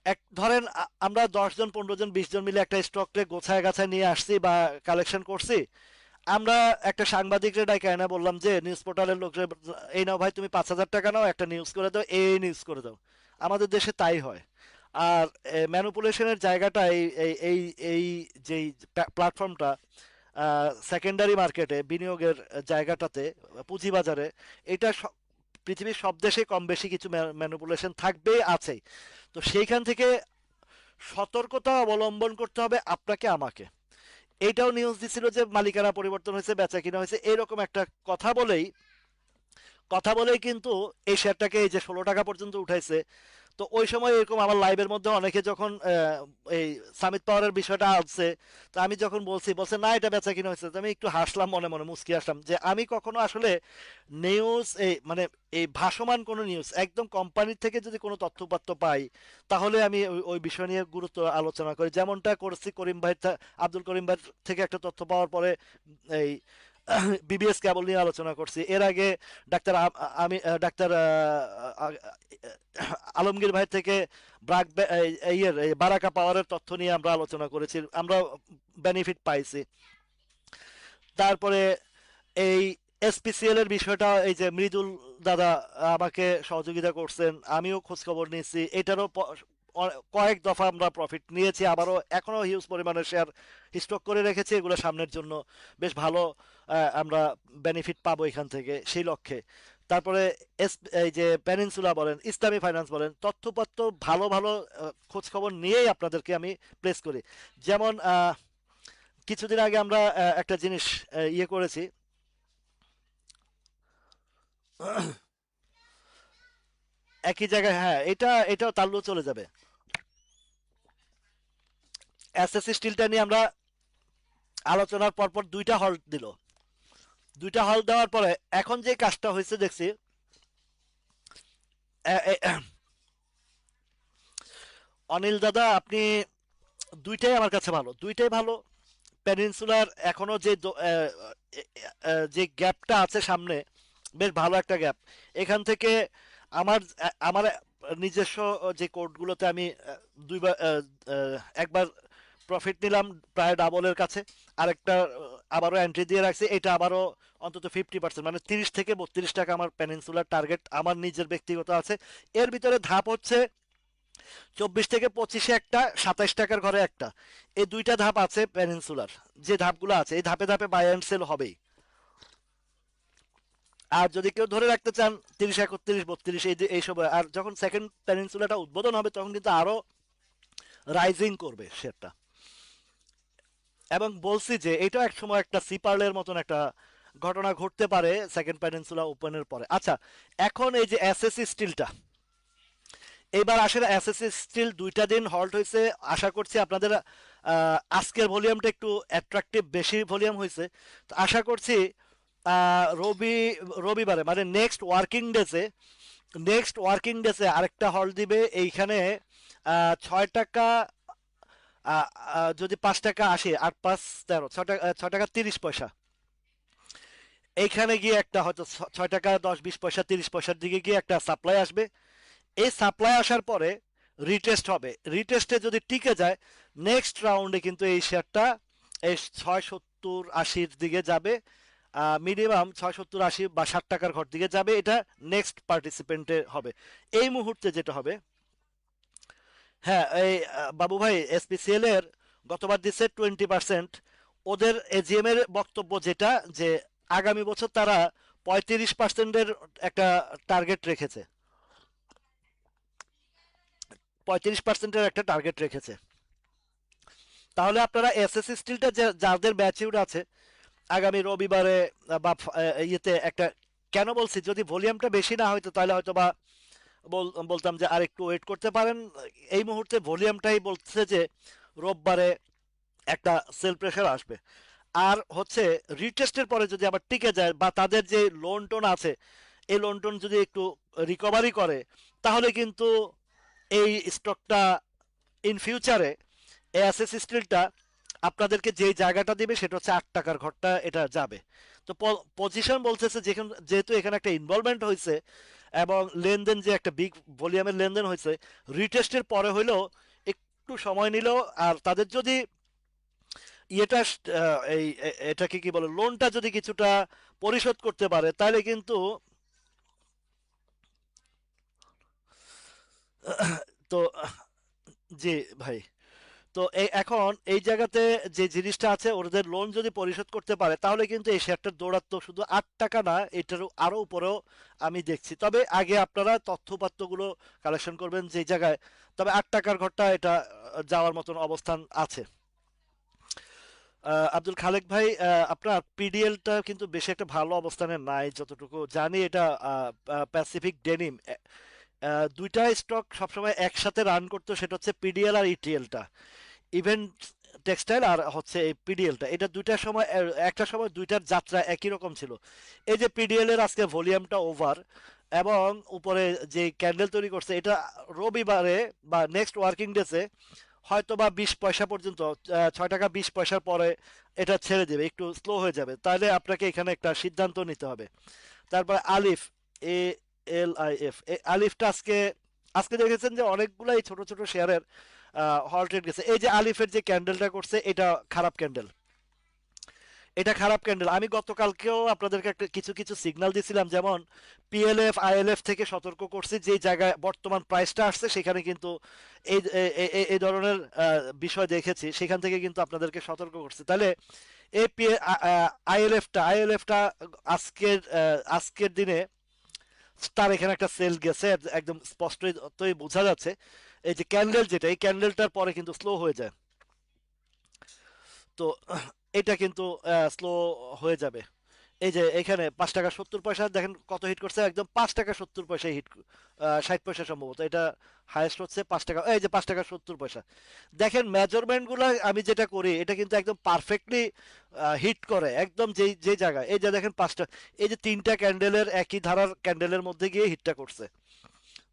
এক ধরেন আমরা 10 জন 15 জন 20 জন মিলে একটা স্টককে গোছায় গাছায় নিয়ে আসছি বা কালেকশন করছি। আমরা একটা সাংবাদিকরে ডাইকা এনে বললাম যে নিউজ পোর্টালের লোকরে, এই নাও ভাই তুমি 5,000 টাকা নাও, একটা নিউজ করে দাও, এই নিউজ করে দাও। আমাদের দেশে তাই হয়। আর ম্যানুপুলেশনের জায়গাটা এই এই এই এই যেই প্ল্যাটফর্মটা, সেকেন্ডারি মার্কেটে বিনিয়োগের জায়গাটাতে, পুঁজিবাজারে, এটা পৃথিবীর সব দেশে কম বেশি কিছু ম্যানুপুলেশন থাকবেই, আছেই। তো সেইখান থেকে সতর্কতা অবলম্বন করতে হবে আপনাকে আমাকে। এইটাও নিউজ দিছিল যে মালিকানা পরিবর্তন হয়েছে, বেচা কিনা হয়েছে, এরকম একটা কথা বলেই কিন্তু এই শেয়ারটাকে এই যে 16 টাকা পর্যন্ত উঠাইছে। তো ওই সময় এরকম আমার লাইভের মধ্যে অনেকে যখন এই সামিট পাওয়ারের বিষয়টা আসছে, তো আমি যখন বলছে না এটা বেচা কিনা হয়েছে, তো আমি একটু হাসলাম, মনে মনে মুচকি আসলাম, যে আমি কখনো আসলে নিউজ এই মানে এই ভাসমান কোনো নিউজ একদম কোম্পানির থেকে যদি কোনো তথ্যপাত্র পাই, তাহলে আমি ওই বিষয় নিয়ে গুরুত্ব আলোচনা করি, যেমনটা করছি করিম ভাই, আব্দুল করিম ভাই থেকে একটা তথ্য পাওয়ার পরে এই বিবিএস কেবল নিয়ে আলোচনা করছি। এর আগে ডাক্তার আমি ডাক্তার আলমগীর ভাই থেকে ব্রাক এই বারাকা পাওয়ারের তথ্য নিয়ে আমরা আলোচনা করেছি, আমরা বেনিফিট পাইছি। তারপরে এই এসপিসিএল এর বিষয়টা, এই যে মৃদুল দাদা আমাকে সহযোগিতা করছেন, আমিও খোঁজ খবর নিয়েছি, এটারও কয়েক দফা আমরা প্রফিট নিয়েছি, আবারও এখনো হিউজ পরিমাণে শেয়ার স্টক করে রেখেছি, এগুলো সামনের জন্য বেশ ভালো আমরা বেনিফিট পাবো এখান থেকে, সেই লক্ষ্যে। তারপরে এই যে পেনিনসুলা বলেন, ইসলামী ফাইন্যান্স বলেন, তথ্যপত্র ভালো ভালো খোঁজ খবর নিয়েই আপনাদেরকে আমি প্লেস করি। যেমন কিছুদিন আগে আমরা একটা জিনিস ইয়ে করেছি, একই জায়গায়, হ্যাঁ এটাও তাল্লু চলে যাবে। এসএসসি স্টিলটা নিয়ে আমরা আলোচনার পরপর 2টা হল দিল, 2টা হল দেওয়ার পরে এখন যে কাজটা হয়েছে দেখছি, অনিল দাদা আপনি, দুইটাই আমার কাছে ভালো, দুইটাই ভালো। পেনিনসুলার এখনো যে যে গ্যাপটা আছে সামনে, বেশ ভালো একটা গ্যাপ। এখান থেকে আমার আমার নিজস্ব যে কোডগুলোতে আমি দুইবার একবার প্রফিট নিলাম প্রায় ডাবলের কাছে, আরেকটা আবারও এন্ট্রি দিয়ে রাখছি, এটা আবারও অন্তত 50%, মানে 30 থেকে 32 টাকা আমার পেনিনসুলার টার্গেট আমার নিজের ব্যক্তিগত আছে। এর ভিতরে ধাপ হচ্ছে 24 থেকে 25-এ একটা, 27 টাকার ঘরে একটা, এই 2টা ধাপ আছে পেনিনসুলার। যে ধাপগুলো আছে এই ধাপে ধাপে বাই অ্যান্ড সেল হবেই। আর যদি কেউ ধরে রাখতে চান 30, 31, 32, এইসব, আর যখন সেকেন্ড পেনিনসুলাটা উদ্বোধন হবে তখন কিন্তু আরো রাইজিং করবে শেয়ারটা। এবং বলছি যে এটা এক সময় একটা সিপার্লের মতন একটা ঘটনা ঘটতে পারে সেকেন্ড পেনিনসুলা ওপেনের পরে। আচ্ছা, এখন এই যে এসএসসি স্টিলটা, এইবার আসলে এসএসসি স্টিল 2টা দিন হল্ট হয়েছে, আশা করছি আপনাদের আজকের ভলিউমটা একটু অ্যাট্রাকটিভ, বেশি ভলিউম হয়েছে, তো আশা করছি রবিবারে মানে নেক্সট ওয়ার্কিং ডেজে আরেকটা হল দিবে এইখানে। 6 টাকা, যদি 5 টাকা আসে, 8 5 13, 6 টাকা এইখানে গিয়ে একটা হয়তো 6 টাকা 10 20 পয়সা 30 পয়সার দিকে গিয়ে একটা সাপ্লাই আসবে। এই সাপ্লাই আসার পরে রিটেস্ট হবে, রিটেস্টে যদি টিকে যায় নেক্সট রাউন্ডে কিন্তু এই শেয়ারটা এই 670-80-র দিকে যাবে, মিনিমাম 670 80 বা 60 টাকার ঘর দিকে যাবে। এটা নেক্সট পার্টিসিপেন্টে হবে। এই মুহূর্তে যেটা হবে, হ্যাঁ এই বাবু ভাই এসপিসিএল এর গতবার দিচ্ছে 20%, ওদের এজিএম এর বক্তব্য যেটা, যে আগামী বছর তারা 35%-এর একটা টার্গেট রেখেছে, 35%-এর একটা টার্গেট রেখেছে। তাহলে আপনারা এসএসসি স্টিলটা যাদের ম্যাচিউর আছে আগামী রবিবারে বা ইয়েতে একটা, কেন বলছি যদি ভলিউমটা বেশি না হয়তো তাহলে হয়তো বা বলতাম যে আর একটু ওয়েট করতে পারেন। এই মুহূর্তে ভলিউমটাই বলছে যে রোববারে একটা সেল প্রেশার আসবে। আর হচ্ছে রিটেস্টের পরে যদি আবার টিকে যায় বা তাদের যে লোন টোন আছে এই লোন টোন যদি একটু রিকভারি করে, তাহলে কিন্তু এই স্টকটা ইন ফিউচারে এএসএস স্টিলটা আপনাদেরকে যে জায়গাটা দিবে সেটা হচ্ছে 8 টাকার ঘরটা এটা যাবে। তো পজিশন বলতেছে যেহেতু এখানে একটা ইনভলভমেন্ট হয়েছে এবং লেনদেন যে একটা বিগ ভলিউমের লেনদেন হয়েছে, রিটেস্টের পরে হইলেও একটু সময় নিল। আর তাদের যদি ইয়েটা এটাকে কি বলে, লোনটা যদি কিছুটা পরিশোধ করতে পারে তাহলে কিন্তু তো জি ভাই, তো এই এখন এই জায়গাতে যে জিনিসটা আছে, ওদের লোন যদি পরিশোধ করতে পারে তাহলে কিন্তু এই শেয়ারটার দৌড়াত্ম শুধু 8 টাকা না, এটার আরো উপরেও আমি দেখছি। তবে আগে আপনারা তথ্যপাত্রগুলো কালেকশন করবেন যে জায়গায়, তবে 8 টাকার ঘরটা এটা যাওয়ার মতন অবস্থান আছে। আব্দুল খালেক ভাই, আপনার পিডিএলটা কিন্তু বেশি একটা ভালো অবস্থানে নাই যতটুকু জানি। এটা প্যাসিফিক ডেনিম, দুইটা স্টক সবসময় একসাথে রান করতো, সেটা হচ্ছে পিডিএল আর ইটিএলটা, ইভেন্ট টেক্সটাইল আর হচ্ছে এই পিডিএলটা। এটা দুইটার সময় একটা সময় দুইটার যাত্রা একই রকম ছিল। এই যে পিডিএল এর আজকে ভলিউমটা ওভার এবং উপরে যে ক্যান্ডেল তৈরি করছে, এটা রবিবারে বা নেক্সট ওয়ার্কিং ডেতে হয়তো বা 20 পয়সা পর্যন্ত, 6 টাকা 20 পয়সার পরে এটা ছেড়ে দেবে, একটু স্লো হয়ে যাবে। তাহলে আপনাকে এখানে একটা সিদ্ধান্ত নিতে হবে। তারপরে আলিফ, ALIF, এই আলিফটা আজকে আজকে দেখেছেন যে অনেকগুলাই ছোট ছোট শেয়ারের হল ট্রেড গেছে। এই যে আলিফের যে ক্যান্ডেলটা করছে এটা খারাপ ক্যান্ডেল, এটা খারাপ ক্যান্ডেল। আমি গতকালকেও আপনাদেরকে একটা কিছু কিছু সিগন্যাল দিছিলাম, যেমন PLF ILF থেকে সতর্ক করছি, যে জায়গায় বর্তমান প্রাইসটা আসছে সেখানে কিন্তু এই ধরনের বিষয় দেখেছি, সেখান থেকে কিন্তু আপনাদেরকে সতর্ক করছি। তাহলে এই আইএলএফটা আজকের আজকের দিনে তার এখানে একটা সেল গেছে, একদম স্পষ্টই বোঝা যাচ্ছে। এই যে ক্যান্ডেল, যেটা এই ক্যান্ডেলটার পরে কিন্তু স্লো হয়ে যায়। তো এটা কিন্তু স্লো হয়ে যাবে। এই যে এখানে 5 টাকা 70 পয়সা দেখেন কত হিট করছে, একদম 5 টাকা 70 পয়সায় হিট, 60 পয়সা সম্ভবত এটা হাইয়েস্ট হচ্ছে 5 টাকা। এই যে 5 টাকা 70 পয়সা, দেখেন মেজারমেন্ট গুলো আমি যেটা করি এটা কিন্তু একদম পারফেক্টলি হিট করে, একদম যেই যে জায়গায়। এই যে দেখেন এই যে তিনটা ক্যান্ডেলের একই ধারার ক্যান্ডেলের মধ্যে গিয়ে হিটটা করছে।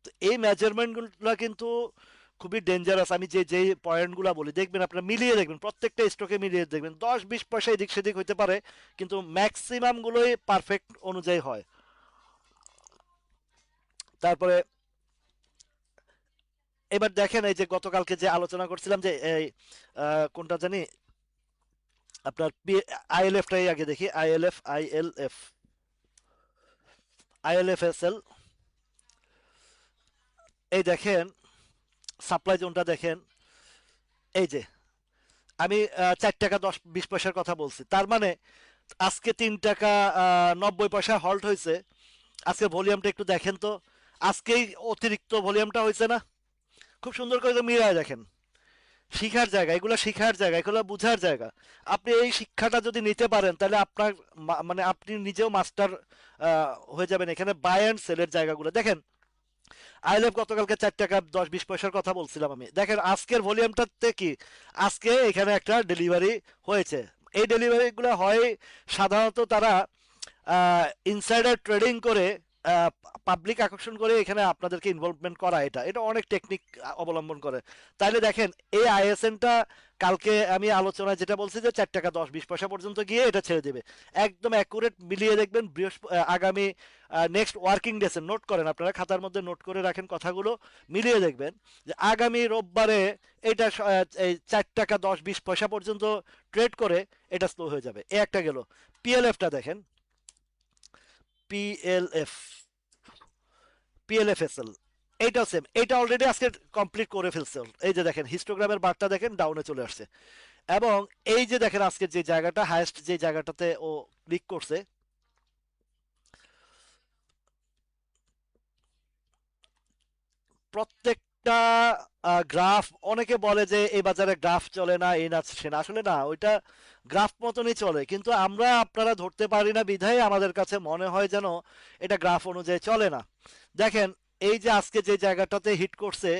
তো এই মেজারমেন্ট গুলো কিন্তু খুবই ডেঞ্জারাস। আমি যে যে পয়েন্টগুলো বলি দেখবেন, আপনারা মিলিয়ে দেখবেন, প্রত্যেকটা স্টকে মিলিয়ে দেখবেন, 10-20 পয়সা এদিক সেদিক হইতে পারে কিন্তু ম্যাক্সিমাম গুলোই পারফেক্ট অনুযায়ী হয়। তারপরে এবার দেখেন, এই যে গতকালকে যে আলোচনা করছিলাম যে এই কোনটা জানি আপনার আইএলএফটাই আগে দেখি, ILFSL। এই দেখেন সাপ্লাই জোনটা দেখেন, এই যে আমি 4 টাকা 10-20 পয়সার কথা বলছি, তার মানে আজকে 3 টাকা 90 পয়সা হল্ট হয়েছে। আজকে ভলিউমটা একটু দেখেন তো, আজকেই অতিরিক্ত ভলিউমটা হয়েছে না? খুব সুন্দর করে মিলায় দেখেন। শিখার জায়গা এগুলো, শিখার জায়গা এগুলো, বুঝার জায়গা। আপনি এই শিক্ষাটা যদি নিতে পারেন তাহলে আপনার মানে আপনি নিজেও মাস্টার হয়ে যাবেন এখানে। বাই অ্যান্ড সেলের জায়গাগুলো দেখেন। আইএলএফ গতকালকে 4 টাকা 10-20 পয়সার কথা বলছিলাম আমি, দেখেন আজকের ভলিউমটাতে কি, আজকে এখানে একটা ডেলিভারি হয়েছে। এই ডেলিভারিগুলো হয় সাধারণত তারা ইনসাইডার ট্রেডিং করে, পাবলিক আকর্ষণ করে এখানে আপনাদেরকে ইনভলভমেন্ট করা, এটা এটা অনেক টেকনিক অবলম্বন করে। তাইলে দেখেন এই আইএসএনটা কালকে আমি আলোচনায় যেটা বলছি যে 4 টাকা 10-20 পয়সা পর্যন্ত গিয়ে এটা ছেড়ে দেবে, একদম অ্যাকুরেট মিলিয়ে দেখবেন। আগামী নেক্সট ওয়ার্কিং ডেসে নোট করেন, আপনারা খাতার মধ্যে নোট করে রাখেন কথাগুলো, মিলিয়ে দেখবেন যে আগামী রোববারে এটা এই 4 টাকা 10-20 পয়সা পর্যন্ত ট্রেড করে এটা স্লো হয়ে যাবে। এ একটা গেল। পিএলএফটা দেখেন, পিএলএফ পিএলএফএসএল, এইটাও সেম, এইটা অলরেডি আজকে কমপ্লিট করে ফেলছে। এই যে দেখেন হিস্টোগ্রামের বারটা দেখেন ডাউনে চলে আসছে, এবং এই যে দেখেন আজকে যে জায়গাটা হাইয়েস্ট, যে জায়গাটাতে ও ক্লিক করছে, প্রত্যেকটা গ্রাফ, অনেকে বলে যে এই বাজারে গ্রাফ চলে না, এই না সে না, আসলে না, ওইটা গ্রাফ মতনই চলে, কিন্তু আমরা আপনারা ধরতে পারি না বিধায় আমাদের কাছে মনে হয় যেন এটা গ্রাফ অনুযায়ী চলে না। দেখেন এই যে আজকে যে জায়গাটাতে হিট করছে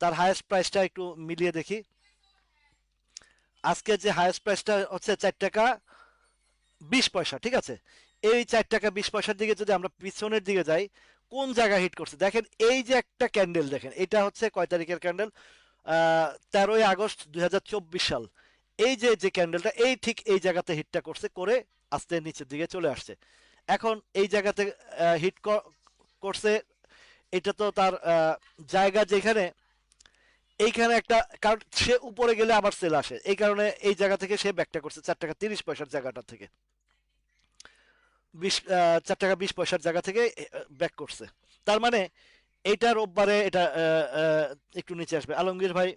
তার হায়েস্ট প্রাইসটা একটু মিলিয়ে দেখি। আজকে যে হায়েস্ট প্রাইসটা হচ্ছে 4 টাকা 20 পয়সা, ঠিক আছে? এই 4 টাকা 20 পয়সার দিকে যদি আমরা পিছনের দিকে যাই, কোন জায়গায় হিট করছে দেখেন। এই যে একটা ক্যান্ডেল দেখেন, এটা হচ্ছে কয় তারিখের ক্যান্ডেল? 13ই আগস্ট 2024 সাল। এই যে যে ক্যান্ডেলটা, এই ঠিক এই জায়গাতে হিটটা করছে, করে আস্তে নিচের দিকে চলে আসছে। এখন এই জায়গাতে হিট করছে। এটা তো তার জায়গা যেখানে, এইখানে একটা, কারণ সে উপরে গেলে আবার সেল আসে, এই কারণে এই জায়গা থেকে সে ব্যাকটা করছে 4 টাকা 30 পয়সার জায়গাটা থেকে। 4 টাকা 20 পয়সার জায়গা থেকে ব্যাক করছে। তার মানে এইটা রোববারে এটা একটু নিচে আসবে। আলমগীর ভাই,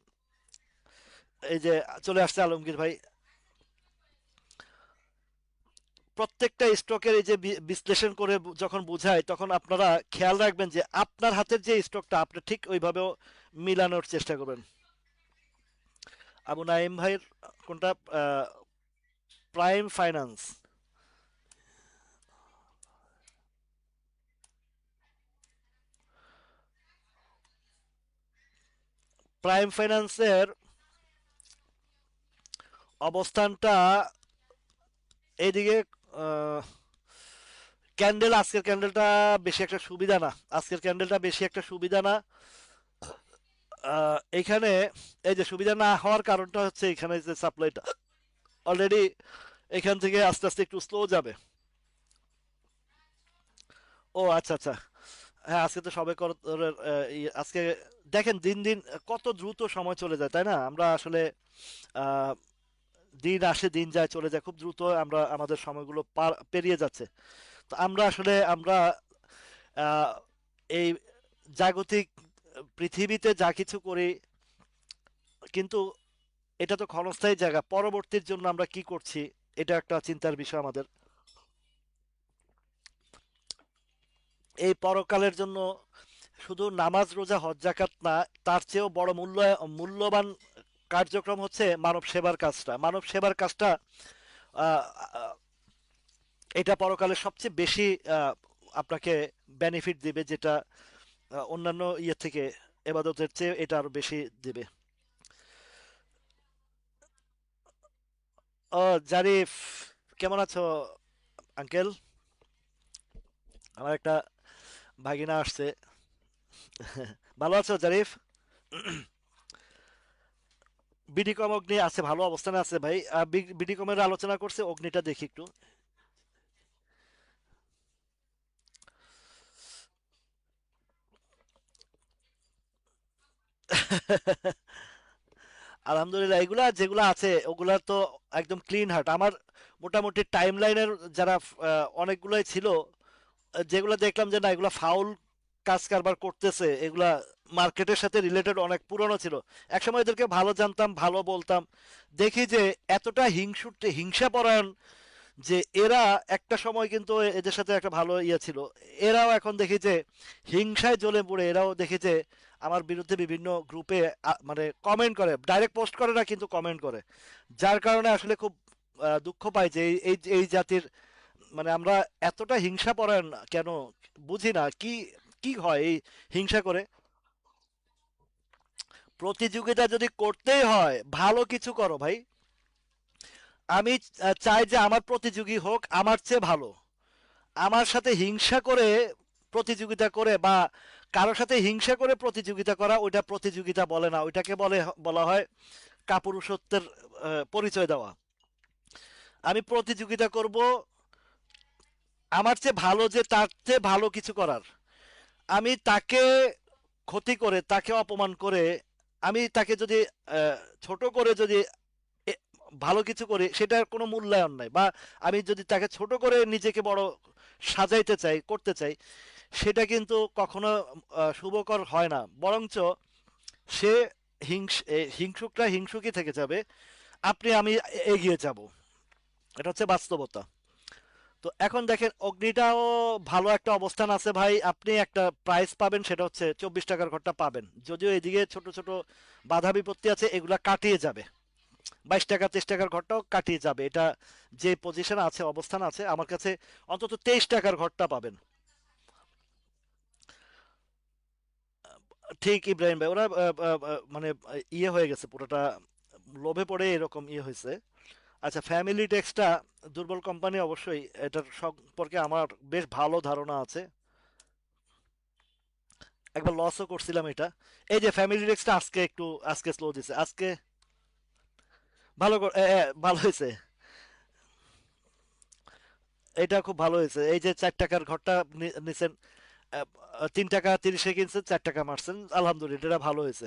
এই যে চলে আসছে আলমগীর ভাই। প্রত্যেকটা স্টকের এই যে বিশ্লেষণ করে যখন বুঝায়, তখন আপনারা খেয়াল রাখবেন যে আপনার হাতের যে স্টকটা আপনি ঠিক ওইভাবেও মিলানোর চেষ্টা করবেন। আবু নাইম ভাইয়ের কোনটা? Prime finance. প্রাইম ফাইন্যান্সের অবস্থানটা এইদিকে। ক্যান্ডেল, আজকের ক্যান্ডেলটা বেশি একটা সুবিধা না। আজকের ক্যান্ডেলটা বেশি একটা সুবিধা না। এইখানে এই যে সুবিধা না হওয়ার কারণটা হচ্ছে এখানে যে সাপ্লাইটা অলরেডি এখান থেকে আস্তে আস্তে একটু স্লো যাবে। ও আচ্ছা আচ্ছা। হ্যাঁ, আজকে তো সবে আজকে দেখেন দিন দিন কত দ্রুত সময় চলে যায়, তাই না? আমরা আসলে আহ, দিন আসে দিন যায় চলে যায় খুব দ্রুত, আমরা আমাদের সময়গুলো পেরিয়ে যাচ্ছে। তো আমরা আসলে আমরা আহ, এই জাগতিক পৃথিবীতে যা কিছু করি, কিন্তু এটা তো ক্ষণস্থায়ী জায়গা, পরবর্তীর জন্য আমরা কি করছি এটা একটা চিন্তার বিষয় আমাদের। এই পরকালের জন্য শুধু নামাজ রোজা হজ জাকাত না, তার চেয়েও বড় মূল্যবান কার্যক্রম হচ্ছে মানব সেবার কাজটা। মানব সেবার কাজটা আহ, আহ, এটা পরকালে সবচেয়ে বেশি আহ, আপনাকে বেনিফিট দিবে, যেটা অন্যান্য ইয়ে থেকে, এবাদতের চেয়ে এটা আরো বেশি দিবে। ও জারিফ, কেমন আছো আঙ্কেল? আমার একটা ভাগিনা আসছে। ভালো আছো জারিফ? বিডিকম অগ্নি আছে, ভালো অবস্থানে আছে ভাই। বিডিকমের আলোচনা করছে, অগ্নিটা দেখি একটু। আলহামদুলিল্লাহ, এগুলা যেগুলা আছে ওগুলা তো একদম ক্লিন হার্ট আমার। মোটামুটি টাইম লাইনের যারা অনেকগুলোই ছিল, যেগুলো দেখলাম যে না এগুলা ফাউল কাজ কারবার করতেছে, এগুলা মার্কেটের সাথে রিলেটেড, অনেক পুরনো ছিল। একসময় এদেরকে ভালো জানতাম, ভালো বলতাম। দেখি যে এতটা হিংসাপরায়ণ, যে এরা একটা সময় কিন্তু এদের সাথে একটা ভালো ইয়ে ছিল, এরাও এখন দেখি যে হিংসায় জ্বলে পড়ে, এরাও দেখি যে আমার বিরুদ্ধে বিভিন্ন গ্রুপে মানে কমেন্ট করে, ডাইরেক্ট পোস্ট করে না কিন্তু কমেন্ট করে। যার কারণে আসলে খুব দুঃখ পাই যে এই এই এই জাতির, মানে আমরা এতটা হিংসা পরায়ণ কেন, বুঝি না কি কি হয় এই হিংসা করে। প্রতিযোগিতা যদি করতেই হয়, ভালো কিছু করো ভাই। আমি চাই যে আমার প্রতিযোগী হোক আমার চেয়ে ভালো। আমার সাথে হিংসা করে প্রতিযোগিতা করে, বা কারোর সাথে হিংসা করে প্রতিযোগিতা করা, ওইটা প্রতিযোগিতা বলে না, ওইটাকে বলা হয় কাপুরুষত্বের পরিচয় দেওয়া। আমি প্রতিযোগিতা করব আমার চেয়ে ভালো, যে তার চেয়ে ভালো কিছু করার। আমি তাকে ক্ষতি করে, তাকে অপমান করে, আমি তাকে যদি আহ, ছোট করে যদি এ- ভালো কিছু করি, সেটার কোনো মূল্যায়ন নাই। বা আমি যদি তাকে ছোট করে নিজেকে বড় সাজাইতে চাই, করতে চাই, সেটা কিন্তু কখনো শুভকর হয় না। বরঞ্চ সে হিংসুকরা হিংসুকই থেকে যাবে, আমি এগিয়ে যাব। এটা হচ্ছে বাস্তবতা। তো এখন দেখেন অগ্নিটাও ভালো একটা অবস্থান আছে ভাই। আপনি একটা প্রাইস পাবেন, সেটা হচ্ছে 24 টাকার ঘরটা পাবেন। যদিও এদিকে ছোট ছোট বাধা বিপত্তি আছে, এগুলা কাটিয়ে যাবে। 22 টাকা 23 টাকার ঘরটাও কাটিয়ে যাবে। এটা যে পজিশন আছে, অবস্থান আছে, আমার কাছে অন্তত 23 টাকার ঘরটা পাবেন। ঠিক ইব্রাহিম ভাই, ওরা মানে ইয়ে হয়ে গেছে পুরোটা, লোভে পড়ে এরকম ইয়ে হয়েছে। আচ্ছা, ফ্যামিলি টেক্সটা দুর্বল কোম্পানি অবশ্যই, এটার সম্পর্কে আমার বেশ ভালো ধারণা আছে। একবার লসও করছিলাম এটা। এই যে ফ্যামিলি টেক্সটা আজকে একটু, আজকে স্লো দিছে আজকে। ভালো হয়েছে। এটা খুব ভালো হয়েছে, এই যে 4 টাকার ঘরটা নিছেন, 3 টাকা 30-এ কিনছেন, 4 টাকা মারছেন, আলহামদুলিল্লাহ, এটা ভালো হয়েছে।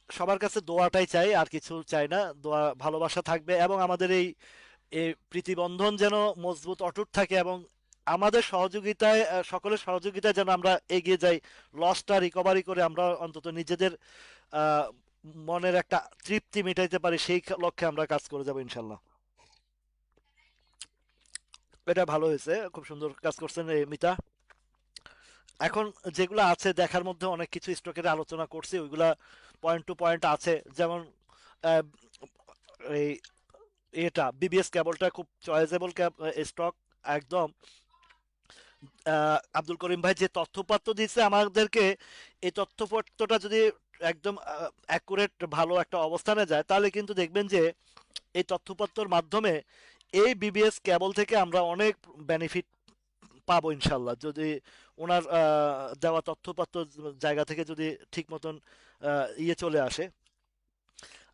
সবার কাছে দোয়াটাই চাই, আর কিছু চাই না। দোয়া, ভালোবাসা থাকবে, এবং আমাদের এই এই প্রীতিবন্ধন যেন মজবুত অটুট থাকে, এবং আমাদের সহযোগিতায়, সকলের সহযোগিতায় যেন আমরা এগিয়ে যাই। লসটা রিকভারি করে আমরা অন্তত নিজেদের আহ, মনের একটা তৃপ্তি মেটাইতে পারি, সেই লক্ষ্যে আমরা কাজ করে যাবো ইনশাল্লাহ। এটা ভালো হয়েছে, খুব সুন্দর কাজ করছেন এই মিতা। এখন যেগুলো আছে দেখার মধ্যে, অনেক কিছু স্টকের আলোচনা করছি, ওইগুলা পয়েন্ট টু পয়েন্ট আছে। যেমন আহ, এই এটা বিবিএস কেবলটা খুব চয়েজেবল স্টক একদম। আব্দুল করিম ভাই যে তথ্যপত্র দিচ্ছে আমাদেরকে, এই তথ্যপত্রটা যদি একদম অ্যাকুরেট ভালো একটা অবস্থানে যায়, তাহলে কিন্তু দেখবেন যে এই তথ্যপত্রের মাধ্যমে এই বিবিএস কেবল থেকে আমরা অনেক বেনিফিট পাবো ইনশাল্লাহ, যদি ওনার দেওয়া তথ্যপত্র জায়গা থেকে যদি ঠিক মতন ইয়ে চলে আসে।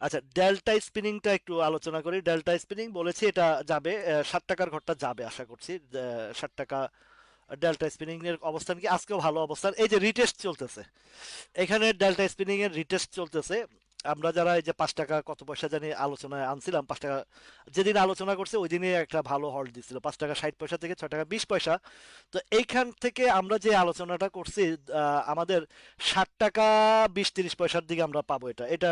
আচ্ছা, ডেল্টা স্পিনিংটা একটু আলোচনা করি। ডেল্টা স্পিনিং বলেছি এটা যাবে, 60 টাকার ঘরটা যাবে আশা করছি। 60 টাকা ডেল্টা স্পিনিং এর অবস্থান কি, আজকেও ভালো অবস্থান। এই যে রিটেস্ট চলতেছে, এখানে ডেল্টা স্পিনিং এর রিটেস্ট চলতেছে। আমরা যারা এই যে 5 টাকা কত পয়সা জানি আলোচনায় আনছিলাম, 5 টাকা যেদিন আলোচনা করছে ওই দিনই একটা ভালো হল্ট দিছিল, 5 টাকা 60 পয়সা থেকে 6 টাকা 20 পয়সা। তো এইখান থেকে আমরা যে আলোচনাটা করছি, আমাদের 60 টাকা 20-30 পয়সার দিকে আমরা পাবো। এটা এটা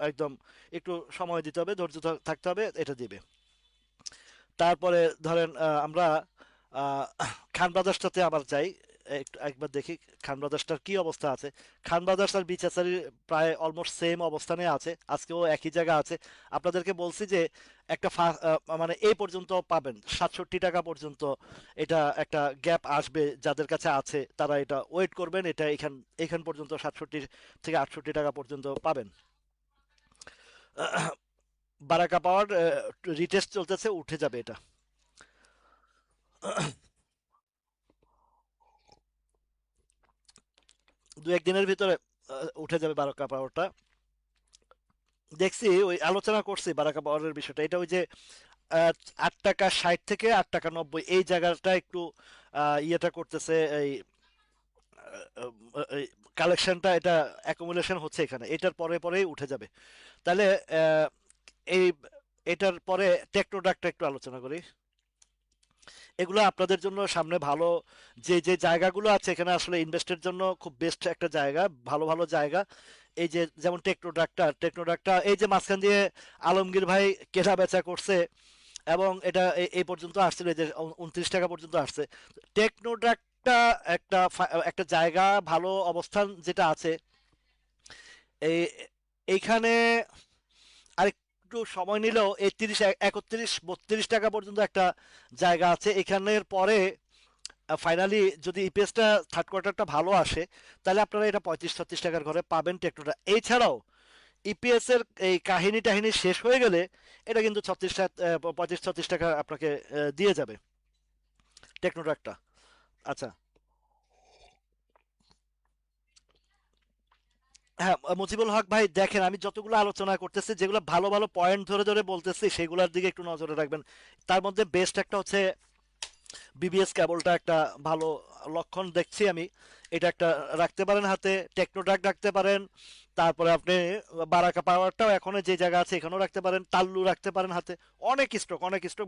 একদম একটু সময় দিতে হবে, ধৈর্য থাকতে হবে, এটা দিবে। তারপরে ধরেন আমরা আহ, খান ব্রাদার্সটাতে আবার যাই, একটু একবার দেখি খান ব্রাদার্সটার কি অবস্থা আছে। খান ব্রাদার্স আর বিচাচারি প্রায় অলমোস্ট সেম অবস্থানে আছে, আজকেও একই জায়গা আছে। আপনাদেরকে বলছি যে একটা মানে এই পর্যন্ত পাবেন 67 টাকা পর্যন্ত, এটা একটা গ্যাপ আসবে। যাদের কাছে আছে তারা এটা ওয়েট করবেন, এটা এখান এখান পর্যন্ত 67 থেকে 68 টাকা পর্যন্ত পাবেন। বারাকা পাওয়ার রিটেস্ট চলতেছে, উঠে যাবে এটা। দু একদিনের ভিতরে উঠে যাবে বারাকা পাওয়ারটা। দেখছি, ওই আলোচনা করছি বারাকা পাওয়ারের বিষয়টা, এটা ওই যে আহ, 8 টাকা 60 থেকে 8 টাকা 90 এই জায়গাটা একটু ইয়েটা করতেছে, এই কালেকশনটা, এটা অ্যাকুমুলেশন হচ্ছে এখানে, এটার পরে পরেই উঠে যাবে। তাহলে আহ, এই এটার পরে টেকনোডাকটা একটু আলোচনা করি। এগুলো আপনাদের জন্য সামনে ভালো, যে যে জায়গাগুলো আছে এখানে আসলে ইনভেস্টের জন্য খুব বেস্ট একটা জায়গা, ভালো ভালো জায়গা। এই যে যেমন টেকনোডাকটা এই যে মাঝখান দিয়ে আলমগীর ভাই কেনা বেচা করছে, এবং এটা এই পর্যন্ত আসছিল, এই যে 29 টাকা পর্যন্ত আসছে। টেকনোডাকটা একটা একটা জায়গা, ভালো অবস্থান যেটা আছে এই এইখানে। আর একটু সময় নিলেও এই 30 31 32 টাকা পর্যন্ত একটা জায়গা আছে। এখানের পরে ফাইনালি যদি ইপিএসটা থার্ড কোয়ার্টারটা ভালো আসে, তাহলে আপনারা এটা 35 36 টাকার ঘরে পাবেন টেকনোটা। এছাড়াও ইপিএস এর এই কাহিনী টাহিনী শেষ হয়ে গেলে এটা কিন্তু 35 36 টাকা আপনাকে দিয়ে যাবে টেকনোটা। আচ্ছা, হ্যাঁ, মুজিবুল হক ভাই, দেখেন আমি যতগুলো আলোচনা করতেছি, যেগুলো ভালো ভালো পয়েন্ট ধরে ধরে বলতেছি, সেগুলোর দিকে একটু নজরে রাখবেন। তার মধ্যে বেস্ট একটা হচ্ছে বিবিএস কেবলটা, একটা ভালো লক্ষণ দেখছি আমি। এটা একটা রাখতে পারেন হাতে, টেকনোডাক রাখতে পারেন। তারপরে আপনি বারাকা পাওয়ারটাও এখন যে জায়গা আছে এখানেও রাখতে পারেন, তাল্লু রাখতে পারেন হাতে। অনেক স্টক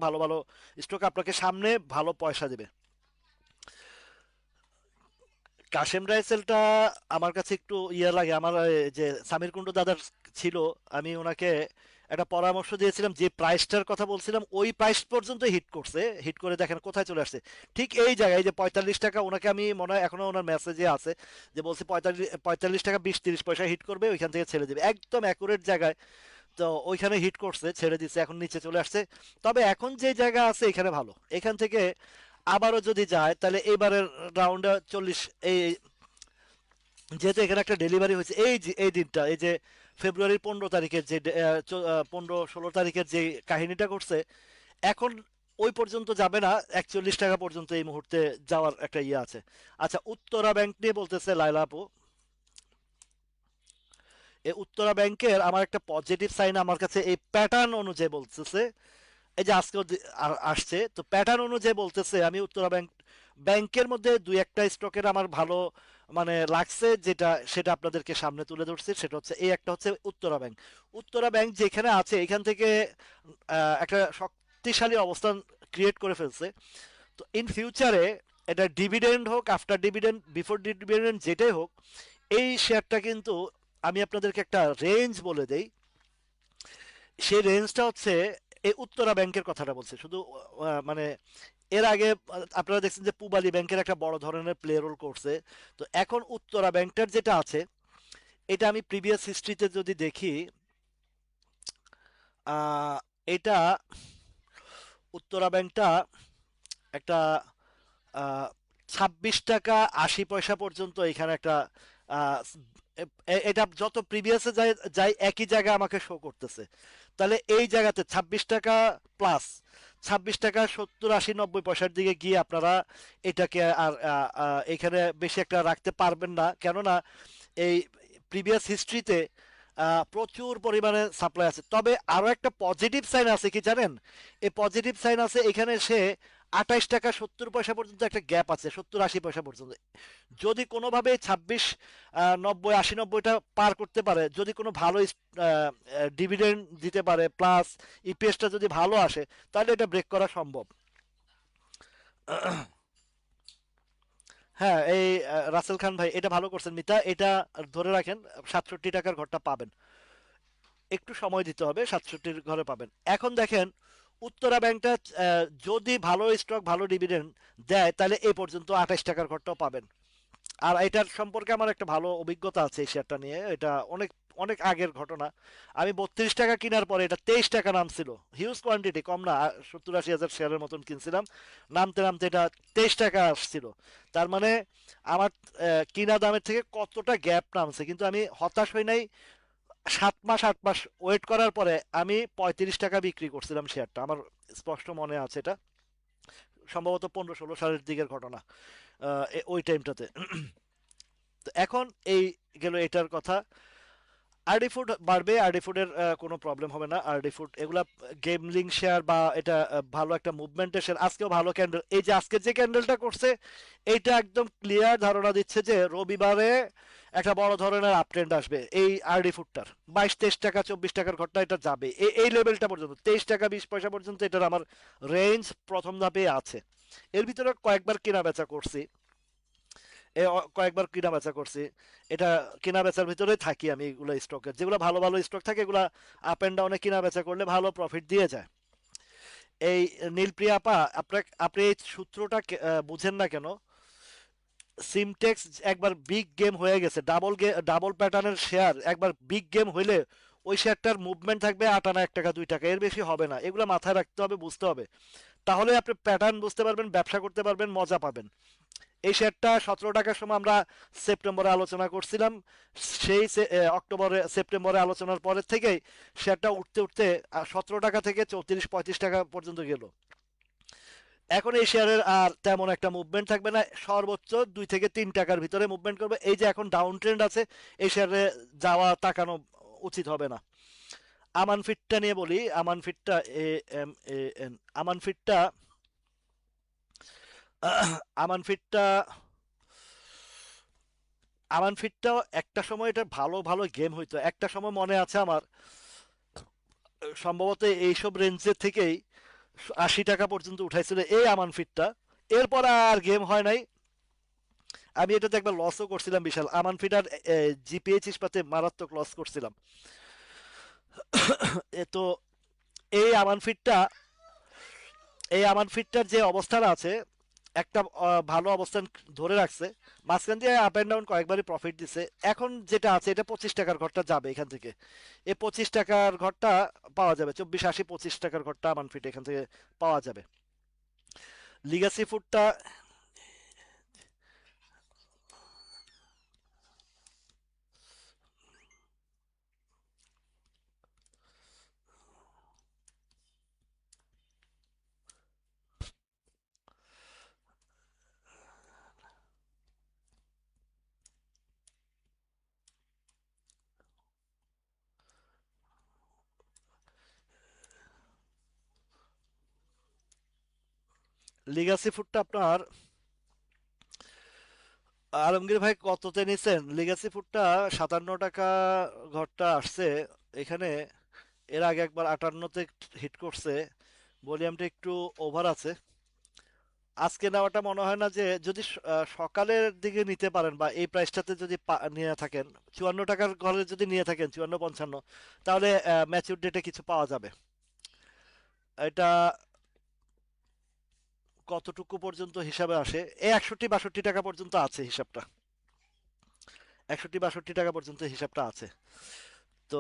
ভালো ভালো স্টক আপনাকে সামনে ভালো পয়সা দেবে। কাশেম রাইসেলটা আমার কাছে একটু ইয়ে লাগে। আমার যে সামির কুন্ডু দাদার ছিল, আমি ওনাকে একটা পরামর্শ দিয়েছিলাম, যে প্রাইসটার কথা বলছিলাম ওই প্রাইস পর্যন্ত হিট করছে, হিট করে দেখেন কোথায় চলে আসছে। ঠিক এই জায়গায় যে 45 টাকা, ওনাকে আমি মনে হয় এখনো ওনার মেসেজে আছে যে বলছে 45 টাকা 20-30 পয়সা হিট করবে, ওইখান থেকে ছেড়ে দেবে, একদম অ্যাকুরেট জায়গায়। তো ওইখানে হিট করছে, ছেড়ে দিচ্ছে, এখন নিচে চলে আসছে। তবে এখন যে জায়গা আছে এখানে ভালো, এখান থেকে আবারও যদি যায় তাহলে এবারের রাউন্ডে 40, এই যেহেতু এখানে একটা ডেলিভারি হয়েছে এই যে এই দিনটা, এই যে ফেব্রুয়ারির 15 তারিখের যে 15-16 তারিখের যে কাহিনীটা করছে, এখন ওই পর্যন্ত যাবে না, 41 টাকা পর্যন্ত এই মুহূর্তে যাওয়ার একটা ইয়ে আছে। আচ্ছা, উত্তরা ব্যাংক নিয়ে বলতেছে লাইলা আপু। এই উত্তরা ব্যাংকের আমার একটা পজিটিভ সাইন আমার কাছে এই প্যাটার্ন অনুযায়ী বলতেছে, এই যে আজকে আসছে তো প্যাটার্ন অনুযায়ী বলতেছে, আমি উত্তরা ব্যাংকের মধ্যে দুই একটা স্টকের আমার ভালো মানে লাগছে, যেটা সেটা আপনাদেরকে সামনে তুলে ধরছি। সেটা হচ্ছে এই একটা হচ্ছে উত্তরা ব্যাংক। উত্তরা ব্যাংক যেখানে আছে এখান থেকে একটা শক্তিশালী অবস্থান ক্রিয়েট করে ফেলছে। তো ইন ফিউচারে এটা ডিভিডেন্ড হোক, আফটার ডিভিডেন্ড, বিফোর ডিভিডেন্ড, যেটাই হোক, এই শেয়ারটা কিন্তু আমি আপনাদেরকে একটা রেঞ্জ বলে দেই। সেই রেঞ্জটা হচ্ছে, এই উত্তরা ব্যাংকের কথাটা বলছে শুধু, মানে এর আগে আপনারা দেখছেন যে পূবালী ব্যাংকের একটা বড় ধরনের প্লে রোল করছে। তো এখন উত্তরা ব্যাংকটার যেটা আছে, এটা আমি প্রিভিয়াস হিস্ট্রিতে যদি দেখি, আহ, এটা উত্তরা ব্যাংকটা একটা 26 টাকা 80 পয়সা পর্যন্ত এখানে একটা আহ, এটা যত প্রিভিয়াসে যাই যাই একই জায়গায় আমাকে শো করতেছে। তাহলে এই জায়গাতে 26 টাকা প্লাস 26 টাকা 70 80 90 পয়সার দিকে গিয়ে আপনারা এটাকে আর এখানে বেশি একটা রাখতে পারবেন না, কেননা এই প্রিভিয়াস হিস্ট্রিতে প্রচুর পরিমাণে সাপ্লাই আছে। তবে আরো একটা পজিটিভ সাইন আছে কি জানেন? এই পজিটিভ সাইন আছে এখানে, সে 28 টাকা 70 পয়সা পর্যন্ত একটা গ্যাপ আছে, 70 80 পয়সা পর্যন্ত। যদি কোনোভাবে 26 90 80 90টা পার করতে পারে, যদি কোনো ভালো ডিভিডেন্ড দিতে পারে, প্লাস ইপিএসটা যদি ভালো আসে, তাহলে এটা ব্রেক করা সম্ভব। হ্যাঁ, এই রাসেল খান ভাই এটা ভালো করছেন মিতা, এটা ধরে রাখেন, 67 টাকার ঘরটা পাবেন। একটু সময় দিতে হবে, 67-র ঘরে পাবেন। এখন দেখেন উত্তরা ব্যাংকটা যদি ভালো স্টক ভালো ডিভিডেন্ড দেয়, তাহলে এই পর্যন্ত 28 টাকার ঘরটাও পাবেন। আর এটার সম্পর্কে আমার একটা ভালো অভিজ্ঞতা আছে এই শেয়ারটা নিয়ে, এটা অনেক অনেক আগের ঘটনা। আমি 32 টাকা কেনার পরে এটা 23 টাকা নামছিল, হিউজ কোয়ান্টিটি, কম না, 70 80 হাজার শেয়ারের মতন কিনছিলাম। নামতে নামতে এটা 23 টাকা আসছিল। তার মানে আমার কিনা দামের থেকে কতটা গ্যাপ নামছে, কিন্তু আমি হতাশ হই নাই। 7 মাস 8 মাস ওয়েট করার পরে আমি 35 টাকা বিক্রি করছিলাম শেয়ারটা, আমার স্পষ্ট মনে আছে এটা, সম্ভবত 15-16 সালের দিকের ঘটনা, ওই টাইমটাতে। তো এখন এই গেল এটার কথা। আরডি ফুড বাড়বে, আরডি ফুডের কোনো প্রবলেম হবে না। আরডি ফুড এগুলা গেমলিং শেয়ার, বা এটা ভালো একটা মুভমেন্টের শেয়ার। আজকেও ভালো ক্যান্ডেল, এই যে আজকে যে ক্যান্ডেলটা করছে, এইটা একদম ক্লিয়ার ধারণা দিচ্ছে যে রবিবারে একটা বড় ধরনের আপট্রেন্ড আসবে এই আরডি ফুডটার। 22 23 টাকা 24 টাকার ঘরটা এটা যাবে এই লেভেলটা পর্যন্ত, 23 টাকা 20 পয়সা পর্যন্ত এটার আমার রেঞ্জ প্রথম ধাপে আছে। এর ভিতরে কয়েকবার কেনা বেচা করছি, কয়েকবার কিনা বেচা করছি। এটা কেনা বেচার ভিতরে থাকি আমি, এগুলো স্টকের যেগুলো ভালো ভালো স্টক থাকে এগুলা আপ এন্ড ডাউনে কিনা বেচা করলে ভালো প্রফিট দিয়ে যায়। এই নীলপ্রিয়া আপা, আপনি এই সূত্রটা বুঝেন না কেন? সিমটেক্স একবার বিগ গেম হয়ে গেছে, ডাবল প্যাটার্নের শেয়ার একবার বিগ গেম হইলে ওই শেয়ারটার মুভমেন্ট থাকবে আটানা 1 টাকা 2 টাকা, এর বেশি হবে না। এগুলো মাথায় রাখতে হবে, বুঝতে হবে, তাহলে আপনি প্যাটার্ন বুঝতে পারবেন, ব্যবসা করতে পারবেন, মজা পাবেন। এই শেয়ারটা 17 টাকার সময় আমরা সেপ্টেম্বরে আলোচনা করছিলাম, সেই সেপ্টেম্বরে আলোচনার পরের থেকেই শেয়ারটা উঠতে উঠতে 17 টাকা থেকে 34 35 টাকা পর্যন্ত গেল। এখন এই শেয়ারের আর তেমন একটা মুভমেন্ট থাকবে না, সর্বোচ্চ 2 থেকে 3 টাকার ভিতরে মুভমেন্ট করবে। এই যে এখন ডাউন ট্রেন্ড আছে, এই শেয়ারে যাওয়া তাকানো উচিত হবে না। আমান ফিটটা নিয়ে বলি, আমান ফিটটা এম আমান ফিটটা আমান ফিটটা আমান ফিটটাও একটা সময় এটা ভালো ভালো গেম হইতো, একটা সময় মনে আছে আমার, সম্ভবত এইসব রেঞ্জের থেকেই 80 টাকা পর্যন্ত উঠাইছিল এই আমান ফিটটা। এরপর আর গেম হয় নাই। আমি এটাতে একবার লসও করছিলাম বিশাল, আমান ফিট আর জিপিএইচ ইস্পাতে মারাত্মক লস করছিলাম। তো এই আমান ফিটটা এই আমান ফিটটার যে অবস্থান আছে, একটা ভালো অবস্থান ধরে রাখছে, মাঝখান দিয়ে আপ অ্যান্ড ডাউন কয়েকবারই প্রফিট দিছে। এখন যেটা আছে এটা 25 টাকার ঘরটা যাবে এখান থেকে, এই 25 টাকার ঘরটা পাওয়া যাবে, 24 80 25 টাকার ঘরটা আমান ফিট এখান থেকে পাওয়া যাবে। লিগাসি ফুডটা লিগাসি ফুডটা আপনার আলমগীর ভাই কততে নিছেন? লিগাসি ফুডটা 57 টাকা ঘরটা আসছে এখানে। এর আগে একবার 58-তে হিট করছে। ভলিউমটা একটু ওভার আছে। আজকে নেওয়াটা মনে হয় না, যে যদি সকালের দিকে নিতে পারেন বা এই প্রাইসটাতে যদি নিয়ে থাকেন, 54 টাকার ঘরে যদি নিয়ে থাকেন, 54-55, তাহলে ম্যাচিউর ডেটে কিছু পাওয়া যাবে। এটা কতটুকু পর্যন্ত হিসাবে আসে? এই 61-62 টাকা পর্যন্ত আছে হিসাবটা। 61-62 টাকা পর্যন্ত হিসাবটা আছে। তো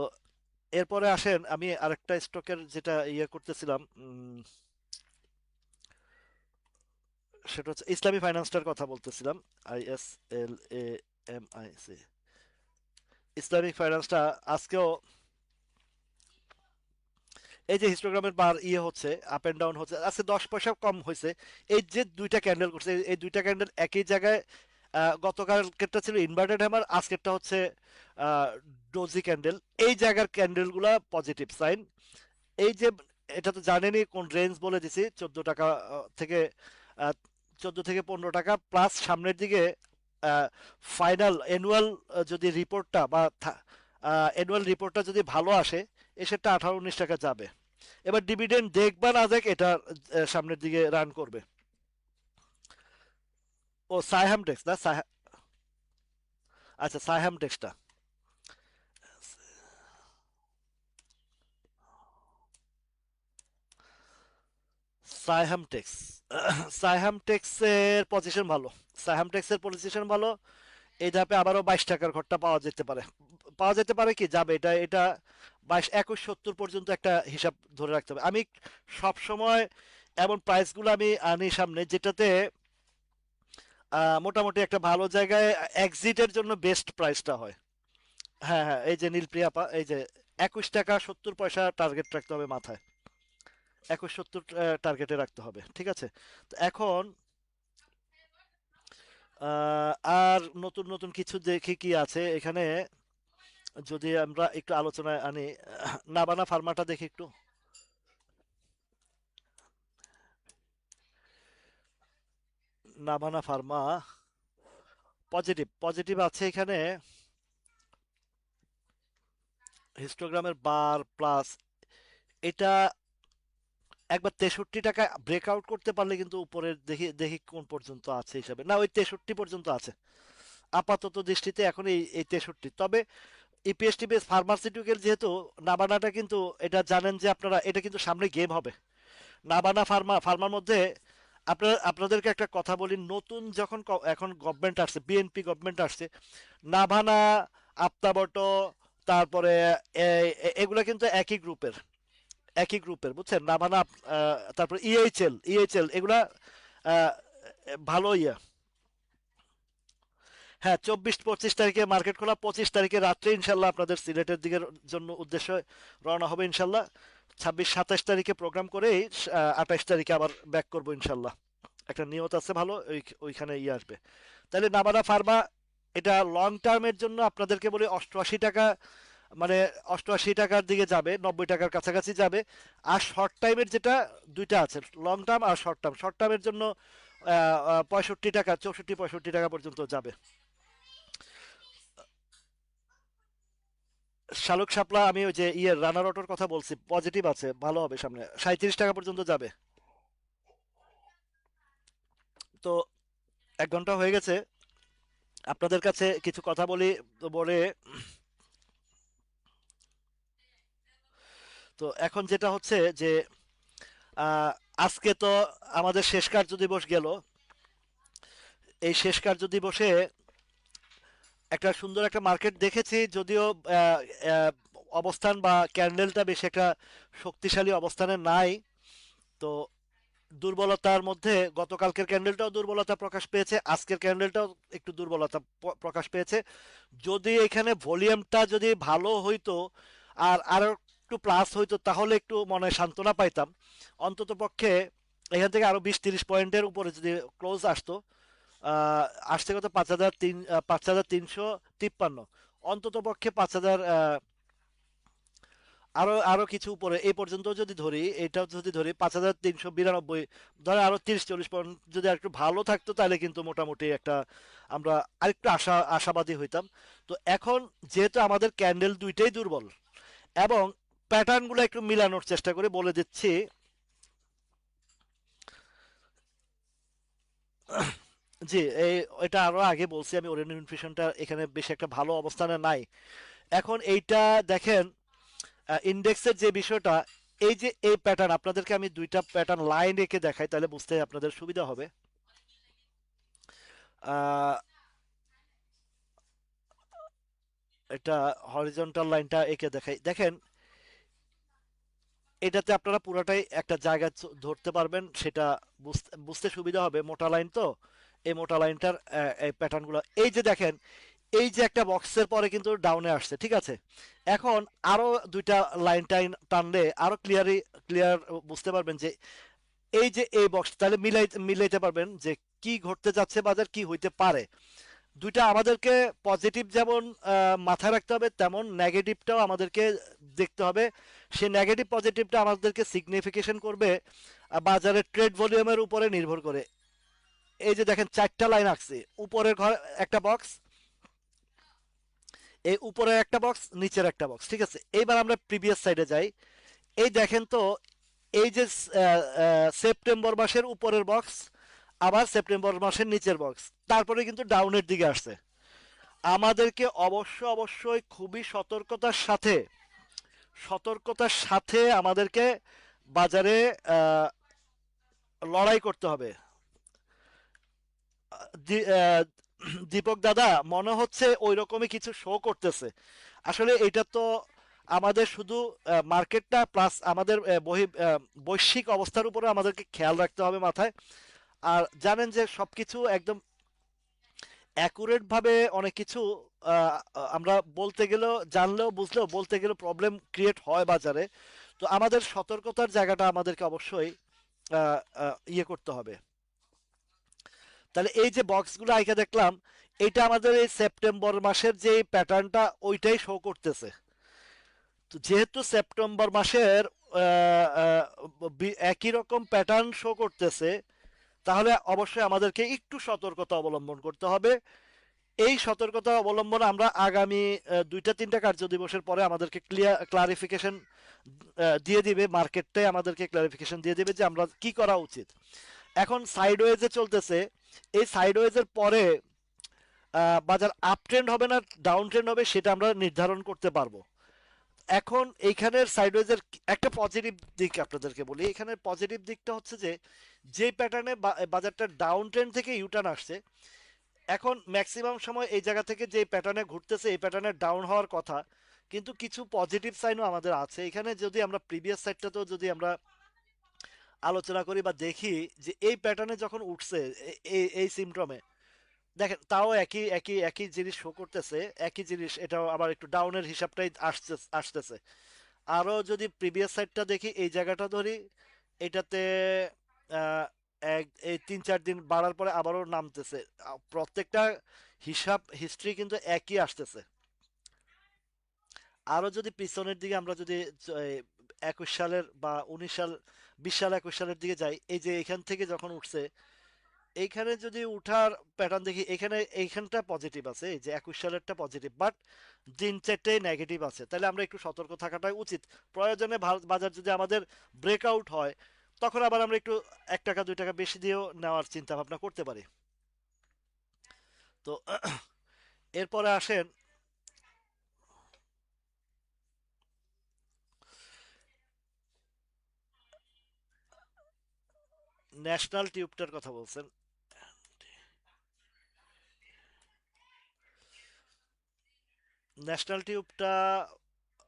এরপরে আসেন, আমি আরেকটা স্টকের যেটা ইয়ে করতেছিলাম, সেটা হচ্ছে ইসলামী ফাইন্যান্সটার কথা বলতেছিলাম। ISLAMIC, ইসলামিক ফাইন্যান্সটা আজকেও এই যে হিস্টোগ্রামের বার ইয়ে হচ্ছে, আপ এন্ড ডাউন হচ্ছে, আজকে 10 পয়সা কম হয়েছে। এই যে দুইটা ক্যান্ডেল করছে, এই দুইটা ক্যান্ডেল একই জায়গায়। গতকালকেরটা ছিল ইনভার্টেড হ্যামার, আজকেরটা হচ্ছে ডোজি ক্যান্ডেল। এই জায়গার ক্যান্ডেলগুলা পজিটিভ সাইন। এই যে, এটা তো জানেনই কোন রেঞ্জ বলে দিছি, 14 টাকা থেকে 14 থেকে 15 টাকা প্লাস সামনের দিকে ফাইনাল অ্যানুয়াল যদি রিপোর্টটা বা অ্যানুয়াল রিপোর্টটা যদি ভালো আসে, এ সেটা 18-19 টাকা যাবে। এবার ডিভিডেন্ড দেখ বা না দেখ, এটা সামনের দিকে রান করবে। ও সাইহাম টেক্স না আচ্ছা, সাইহাম টেক্সটা, সাইহাম টেক্স সাইহাম টেক্সের পজিশন ভালো। সাইহাম টেক্সের পজিশন ভালো। এই ধাপে আবারও 22 টাকার ঘরটা পাওয়া যেতে পারে। পাওয়া যেতে পারে কি যাবে, এটা এটা 22, 21, 70 পর্যন্ত একটা হিসাব ধরে রাখতে হবে। আমি সব সময় এমন প্রাইসগুলো আমি আনি সামনে, যেটাতে মোটামুটি একটা ভালো জায়গায় এক্সিটের জন্য বেস্ট প্রাইসটা হয়। হ্যাঁ হ্যাঁ, এই যে নীলপ্রিয়া এই যে 21 টাকা 70 পয়সা টার্গেট রাখতে হবে মাথায়। 21.70 টার্গেটে রাখতে হবে, ঠিক আছে? তো এখন আর নতুন নতুন কিছু দেখি কি আছে এখানে। যদি আমরা একটু আলোচনায় আনি, নাবানা ফার্মাটা দেখি একটু। নাবানা ফার্মা পজিটিভ পজিটিভ আছে এখানে। হিস্টোগ্রামের বার প্লাস, এটা একবার 63 টাকা ব্রেকআউট করতে পারলে কিন্তু উপরের দেখি দেখি কোন পর্যন্ত আছে হিসাবে, না ওই 63 পর্যন্ত আছে আপাতত দৃষ্টিতে এখন, এই 63। তবে ইপিএস টিপিএস ফার্মাসিউটিক্যাল যেহেতু, নাবানাটা কিন্তু, এটা জানেন যে আপনারা, এটা কিন্তু সামনে গেম হবে। নাবানা ফার্মার মধ্যে আপনাদেরকে একটা কথা বলি, নতুন যখন এখন গভর্নমেন্ট আসছে, বিএনপি গভর্নমেন্ট আসছে, নাভানা, আপ্তাবটো, তারপরে এগুলা কিন্তু একই গ্রুপের বুঝছেন, নাভানা, তারপর ইএইচএল এগুলা আহ, ভালো ইয়া। হ্যাঁ, 24-25 তারিখে মার্কেট খোলা, 25 তারিখে রাত্রে ইনশাল্লাহ আপনাদের সিলেটের দিকের জন্য উদ্দেশ্যে রওনা হবে ইনশাল্লাহ। 26-27 তারিখে প্রোগ্রাম করেই 28 তারিখে আবার ব্যাক করবো ইনশাল্লাহ। একটা নিয়ত আছে ভালো, ওইখানে ইয়ে আসবে। তাহলে নাবানা ফার্মা, এটা লং টার্মের জন্য আপনাদেরকে বলি 88 টাকা, মানে 88 টাকার দিকে যাবে, 90 টাকার কাছাকাছি যাবে। আর শর্ট টাইমের যেটা, দুইটা আছে, লং টার্ম আর শর্ট টার্ম। শর্ট টার্মের জন্য 65 টাকা, 64-65 টাকা পর্যন্ত যাবে। শালুক শাপলা, আমি ওই যে রানার অটোর কথা বলছি, পজিটিভ আছে, ভালো হবে সামনে, 37 টাকা পর্যন্ত যাবে। তো 1 ঘন্টা হয়ে গেছে, আপনাদের কাছে কিছু কথা বলি তো বলে। তো এখন যেটা হচ্ছে যে, আহ, আজকে তো আমাদের শেষ কার্য দিবস গেল। এই শেষ কার্য দিবসে একটা সুন্দর একটা মার্কেট দেখেছি, যদিও আহ, আহ, অবস্থান বা ক্যান্ডেলটা বেশি একটা শক্তিশালী অবস্থানে নাই। তো দুর্বলতার মধ্যে গতকালকের ক্যান্ডেলটাও দুর্বলতা প্রকাশ পেয়েছে, আজকের ক্যান্ডেলটাও একটু দুর্বলতা প্রকাশ পেয়েছে। যদি এখানে ভলিউমটা যদি ভালো হইতো, আর আরো একটু প্লাস হইতো, তাহলে একটু মনে সান্ত্বনা পাইতাম। অন্তত পক্ষে এখান থেকে আরো 20-30 পয়েন্টের উপরে যদি ক্লোজ আসতো, আহ, আসছে কত, 5353, অন্তত পক্ষে 5000, আরো আরো কিছু উপরে এই পর্যন্ত যদি ধরি, এটা যদি ধরি 5392, ধরে আরো 30-40 পয়েন্ট যদি আরেকটু ভালো থাকতো তাহলে কিন্তু মোটামুটি একটা আমরা আরেকটু আশাবাদী হইতাম। তো এখন যেহেতু আমাদের ক্যান্ডেল দুইটাই দুর্বল এবং প্যাটার্ন গুলো একটু মিলানোর চেষ্টা করে বলে দিচ্ছি। জি, এই এটা আরো আগে বলছি আমি, ওরিয়েন্টাল ফিশনটা এখানে বেশি একটা ভালো অবস্থানে নাই। এখন এইটা দেখেন, ইন্ডেক্সের যে বিষয়টা, এই যে এই প্যাটার্ন আপনাদেরকে আমি দুইটা প্যাটার্ন লাইন এঁকে দেখাই তাহলে বুঝতে আপনাদের সুবিধা হবে। আহ, এটা হরিজন্টাল লাইনটা এঁকে দেখাই, দেখেন এটাতে আপনারা পুরোটাই একটা জায়গা ধরতে পারবেন, সেটা বুঝতে বুঝতে সুবিধা হবে, মোটা লাইন তো। এই মোটা লাইনটার এই প্যাটার্নগুলো এই যে দেখেন, এই যে একটা বক্সের পরে কিন্তু ডাউনে আসছে, ঠিক আছে। এখন আরো দুইটা লাইন টাইন টানলে আরো ক্লিয়ার বুঝতে পারবেন যে এই যে এই বক্স, তাহলে মিলাইতে পারবেন যে কি ঘটতে যাচ্ছে বাজার, কি হইতে পারে। দুইটা আমাদেরকে পজিটিভ যেমন মাথায় রাখতে হবে, তেমন নেগেটিভটাও আমাদেরকে দেখতে হবে। সে নেগেটিভ পজিটিভটা আমাদেরকে সিগনিফিকেশন করবে বাজারের ট্রেড ভলিউমের উপরে নির্ভর করে। এই যে দেখেন চারটা লাইন আঁকছে, উপরের ঘর একটা বক্স, এই উপরের একটা বক্স, নিচের একটা বক্স, ঠিক আছে। এইবার আমরা প্রিভিয়াস সাইডে যাই। এই দেখেন তো, এই যে সেপ্টেম্বর মাসের উপরের বক্স, আবার সেপ্টেম্বর মাসের নিচের বক্স, তারপরে কিন্তু ডাউনের দিকে আসছে। আমাদেরকে অবশ্যই খুবই সতর্কতার সাথে আমাদেরকে বাজারে আহ, লড়াই করতে হবে। দীপক দাদা, মনে হচ্ছে ওই রকমই কিছু শো করতেছে। আসলে এটা তো আমাদের শুধু মার্কেটটা প্লাস আমাদের বৈশ্বিক অবস্থার উপরে আমাদেরকে খেয়াল রাখতে হবে মাথায়। আর জানেন যে সবকিছু একদম অ্যাকুরেট ভাবে অনেক কিছু আহ, আমরা বলতে গেলেও, জানলেও বুঝলেও বলতে গেলেও প্রবলেম ক্রিয়েট হয় বাজারে। তো আমাদের সতর্কতার জায়গাটা আমাদেরকে অবশ্যই ইয়ে করতে হবে। তাহলে এই যে বক্সগুলো আইকা দেখলাম, এটা আমাদের এই সেপ্টেম্বর মাসের যে প্যাটার্নটা ওইটাই শো করতেছে। তো যেহেতু সেপ্টেম্বর মাসের আহ, আহ, একই রকম প্যাটার্ন শো করতেছে, তাহলে অবশ্যই আমাদেরকে একটু সতর্কতা অবলম্বন করতে হবে। এই সতর্কতা অবলম্বন আমরা আগামী 2-3টা কার্য দিবসের পরে আমাদেরকে ক্লারিফিকেশন দিয়ে দিবে, মার্কেটটাই আমাদেরকে ক্লারিফিকেশন দিয়ে দিবে যে আমরা কি করা উচিত। এখন সাইডওয়েজে চলতেছে, এই সাইডওয়েজের পরে বাজার আপ ট্রেন্ড হবে না ডাউন ট্রেন্ড হবে সেটা আমরা নির্ধারণ করতে পারবো। এখন এইখানের সাইডওয়েজের একটা পজিটিভ দিক আপনাদেরকে বলি, এখানের পজিটিভ দিকটা হচ্ছে যে যে প্যাটার্নে বাজারটা ডাউন ট্রেন্ড থেকে ইউটার্ন আসছে, এখন ম্যাক্সিমাম সময় এই জায়গা থেকে যে প্যাটার্নে ঘুরতেছে এই প্যাটার্নে ডাউন হওয়ার কথা, কিন্তু কিছু পজিটিভ সাইনও আমাদের আছে এখানে। যদি আমরা প্রিভিয়াস সাইডটাতেও যদি আমরা আলোচনা করি বা দেখি যে এই প্যাটার্নে যখন উঠছে এই সিমটমে, দেখেন তাও একই জিনিস শো করতেছে, একই জিনিস, এটাও আবার একটু ডাউনের হিসাবটাই আসতেছে। আরো যদি প্রিভিয়াস সাইডটা দেখি, এই জায়গাটা ধরি, এটাতে আহ, এই 3-4 দিন বাড়ার পরে আবারও নামতেছে। প্রত্যেকটা হিস্ট্রি কিন্তু একই আসতেছে। আরো যদি পিছনের দিকে আমরা যদি 21 সালের বা 19 সাল, 20 সাল 21 সালের দিকে যাই, এই যে এখান থেকে যখন উঠছে, এইখানে যদি উঠার প্যাটার্ন দেখি, এখানে এইখানটা পজিটিভ আছে, এই যে 21 সালেরটা পজিটিভ, বাট দিন চারটে নেগেটিভ আছে। তাহলে আমরা একটু সতর্ক থাকাটাই উচিত। প্রয়োজনে বাজার যদি আমাদের ব্রেকআউট হয়, তখন আবার আমরা একটু 1 টাকা 2 টাকা বেশি দিয়েও নেওয়ার চিন্তা ভাবনা করতে পারি। তো এরপরে আসেন ন্যাশনাল টিউবটার কথা বলছেন। ন্যাশনাল টিউবটা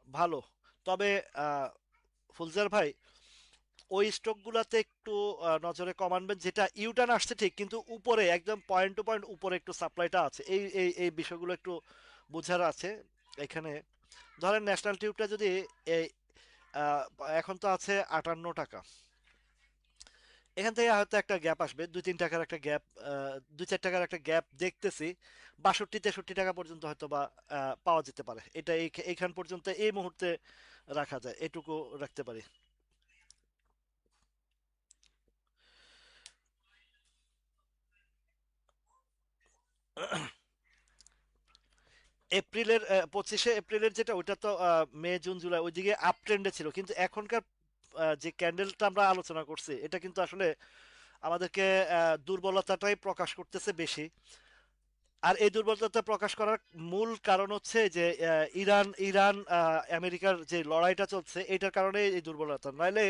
ভালো, তবে আহ, ফুলজার ভাই, ওই স্টকগুলোতে একটু নজরে কম আনবেন, যেটা ইউটার্ন আসছে ঠিক কিন্তু উপরে একদম পয়েন্ট টু পয়েন্ট উপরে একটু সাপ্লাইটা আছে, এই বিষয়গুলো একটু বোঝার আছে এখানে। ধরেন ন্যাশনাল টিউবটা যদি এই আহ, এখন তো আছে 58 টাকা, এখান থেকে হয়তো একটা গ্যাপ আসবে, 2-3 টাকার একটা গ্যাপ, 2-4 টাকার একটা গ্যাপ দেখতেছি। 62-63 টাকা পর্যন্ত হয়তো বা পাওয়া যেতে পারে, এটা এইখান পর্যন্ত এই মুহূর্তে রাখা যায়, এটুকু রাখতে পারি। এপ্রিলের 25শে এপ্রিলের যেটা, ওইটা তো মে জুন জুলাই ওইদিকে আপ ট্রেন্ডে ছিল, কিন্তু এখনকার যে ক্যান্ডেলটা আমরা আলোচনা করছি এটা কিন্তু আসলে আমাদেরকে দুর্বলতাটাই প্রকাশ করতেছে বেশি। আর এই দুর্বলতা প্রকাশ করার মূল কারণ হচ্ছে যে ইরান ইরান আমেরিকার যে লড়াইটা চলছে এটার কারণে এই দুর্বলতা, নাইলে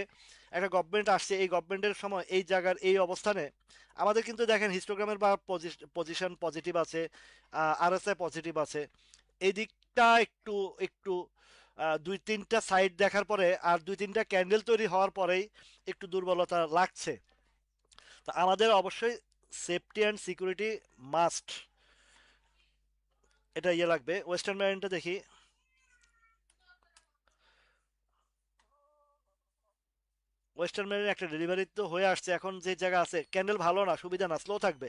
একটা গভর্নমেন্ট আসছে, এই গভর্নমেন্টের সময় এই জায়গার এই অবস্থানে আমাদের কিন্তু দেখেন হিস্টোগ্রামের বা পজিশন পজিটিভ আছে, আরএসআই পজিটিভ আছে। এই দিকটা একটু একটু 2-3টা সাইড দেখার পরে আর 2-3টা ক্যান্ডেল তৈরি হওয়ার পরেই একটু দুর্বলতা লাগছে। তো আমাদের অবশ্যই সেফটি অ্যান্ড সিকিউরিটি মাস্ট, এটা ইয়ে লাগবে। ওয়েস্টার্ন ম্যারিনটা দেখি। ওয়েস্টার্ন ম্যারিন একটা ডেলিভারি তো হয়ে আসছে, এখন যে জায়গা আছে ক্যান্ডেল ভালো না, সুবিধা না, স্লো থাকবে।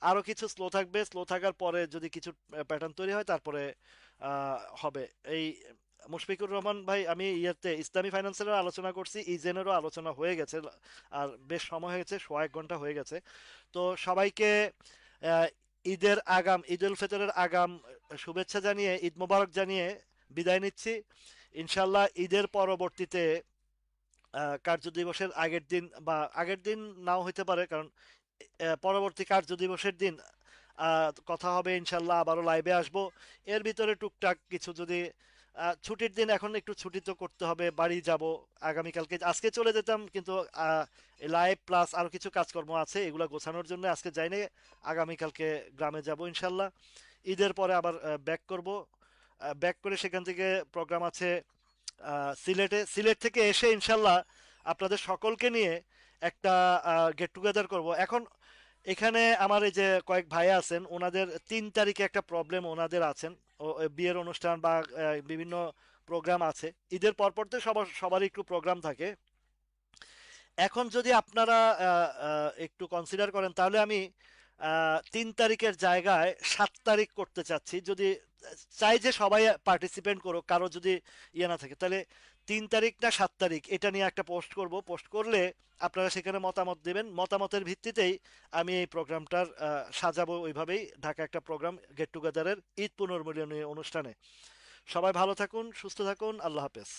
আরো কিছু স্লো থাকবে, স্লো থাকার পরে যদি কিছু প্যাটার্ন তৈরি হয় তারপরে হবে। এই মুশফিকুর রহমান ভাই, আমি ইয়েতে ইসলামী ফাইন্যান্সেরও আলোচনা করছি, ইজেনেরও আলোচনা হয়ে গেছে, আর বেশ সময় হয়ে গেছে, সোয়া 1 ঘন্টা হয়ে গেছে। তো সবাইকে আহ, ঈদ উল ফিতরের আগাম শুভেচ্ছা জানিয়ে, ঈদ মোবারক জানিয়ে বিদায় নিচ্ছি। ইনশাল্লাহ ঈদের পরবর্তীতে কার্য দিবসের আগের দিন বা আগের দিন নাও হইতে পারে, কারণ পরবর্তী কার্য দিবসের দিন কথা হবে ইনশাল্লাহ, আবারও লাইভে আসবো। এর ভিতরে টুকটাক কিছু যদি ছুটির দিন, এখন একটু ছুটি তো করতে হবে, বাড়ি যাব আগামীকালকে, আজকে চলে যেতাম কিন্তু লাইভ প্লাস আরো কিছু কাজকর্ম আছে, এগুলা গোছানোর জন্য আজকে যাইনি। আগামীকালকে গ্রামে যাব ইনশাল্লাহ। ঈদের পরে আবার ব্যাক করব। ব্যাক করে সেখান থেকে প্রোগ্রাম আছে সিলেট থেকে এসে ইনশাল্লাহ আপনাদের সকলকে নিয়ে একটা গেট টুগেদার করব। এখন এখানে আমার এই যে কয়েক ভাই আছেন, ওনাদের 3 তারিখে একটা প্রবলেম ওনাদের আছেন, বিয়ের অনুষ্ঠান বা বিভিন্ন প্রোগ্রাম আছে। ঈদের পরপর তো সবারই একটু প্রোগ্রাম থাকে। এখন যদি আপনারা একটু কনসিডার করেন তাহলে আমি 3 তারিখের জায়গায় 7 তারিখ করতে চাচ্ছি, যদি চাই যে সবাই পার্টিসিপেট করুক, কারো যদি ইয়ে না থাকে, তাহলে 3 তারিখ না 7 তারিখ এটা নিয়ে একটা পোস্ট করব। পোস্ট করলে আপনারা সেখানে মতামত দেবেন, মতামতের ভিত্তিতেই আমি এই প্রোগ্রামটার সাজাবো ওইভাবেই, ঢাকা একটা প্রোগ্রাম গেট টুগেদারের ঈদ পুনর্মিলনী অনুষ্ঠানে। সবাই ভালো থাকুন, সুস্থ থাকুন, আল্লাহ হাফেজ।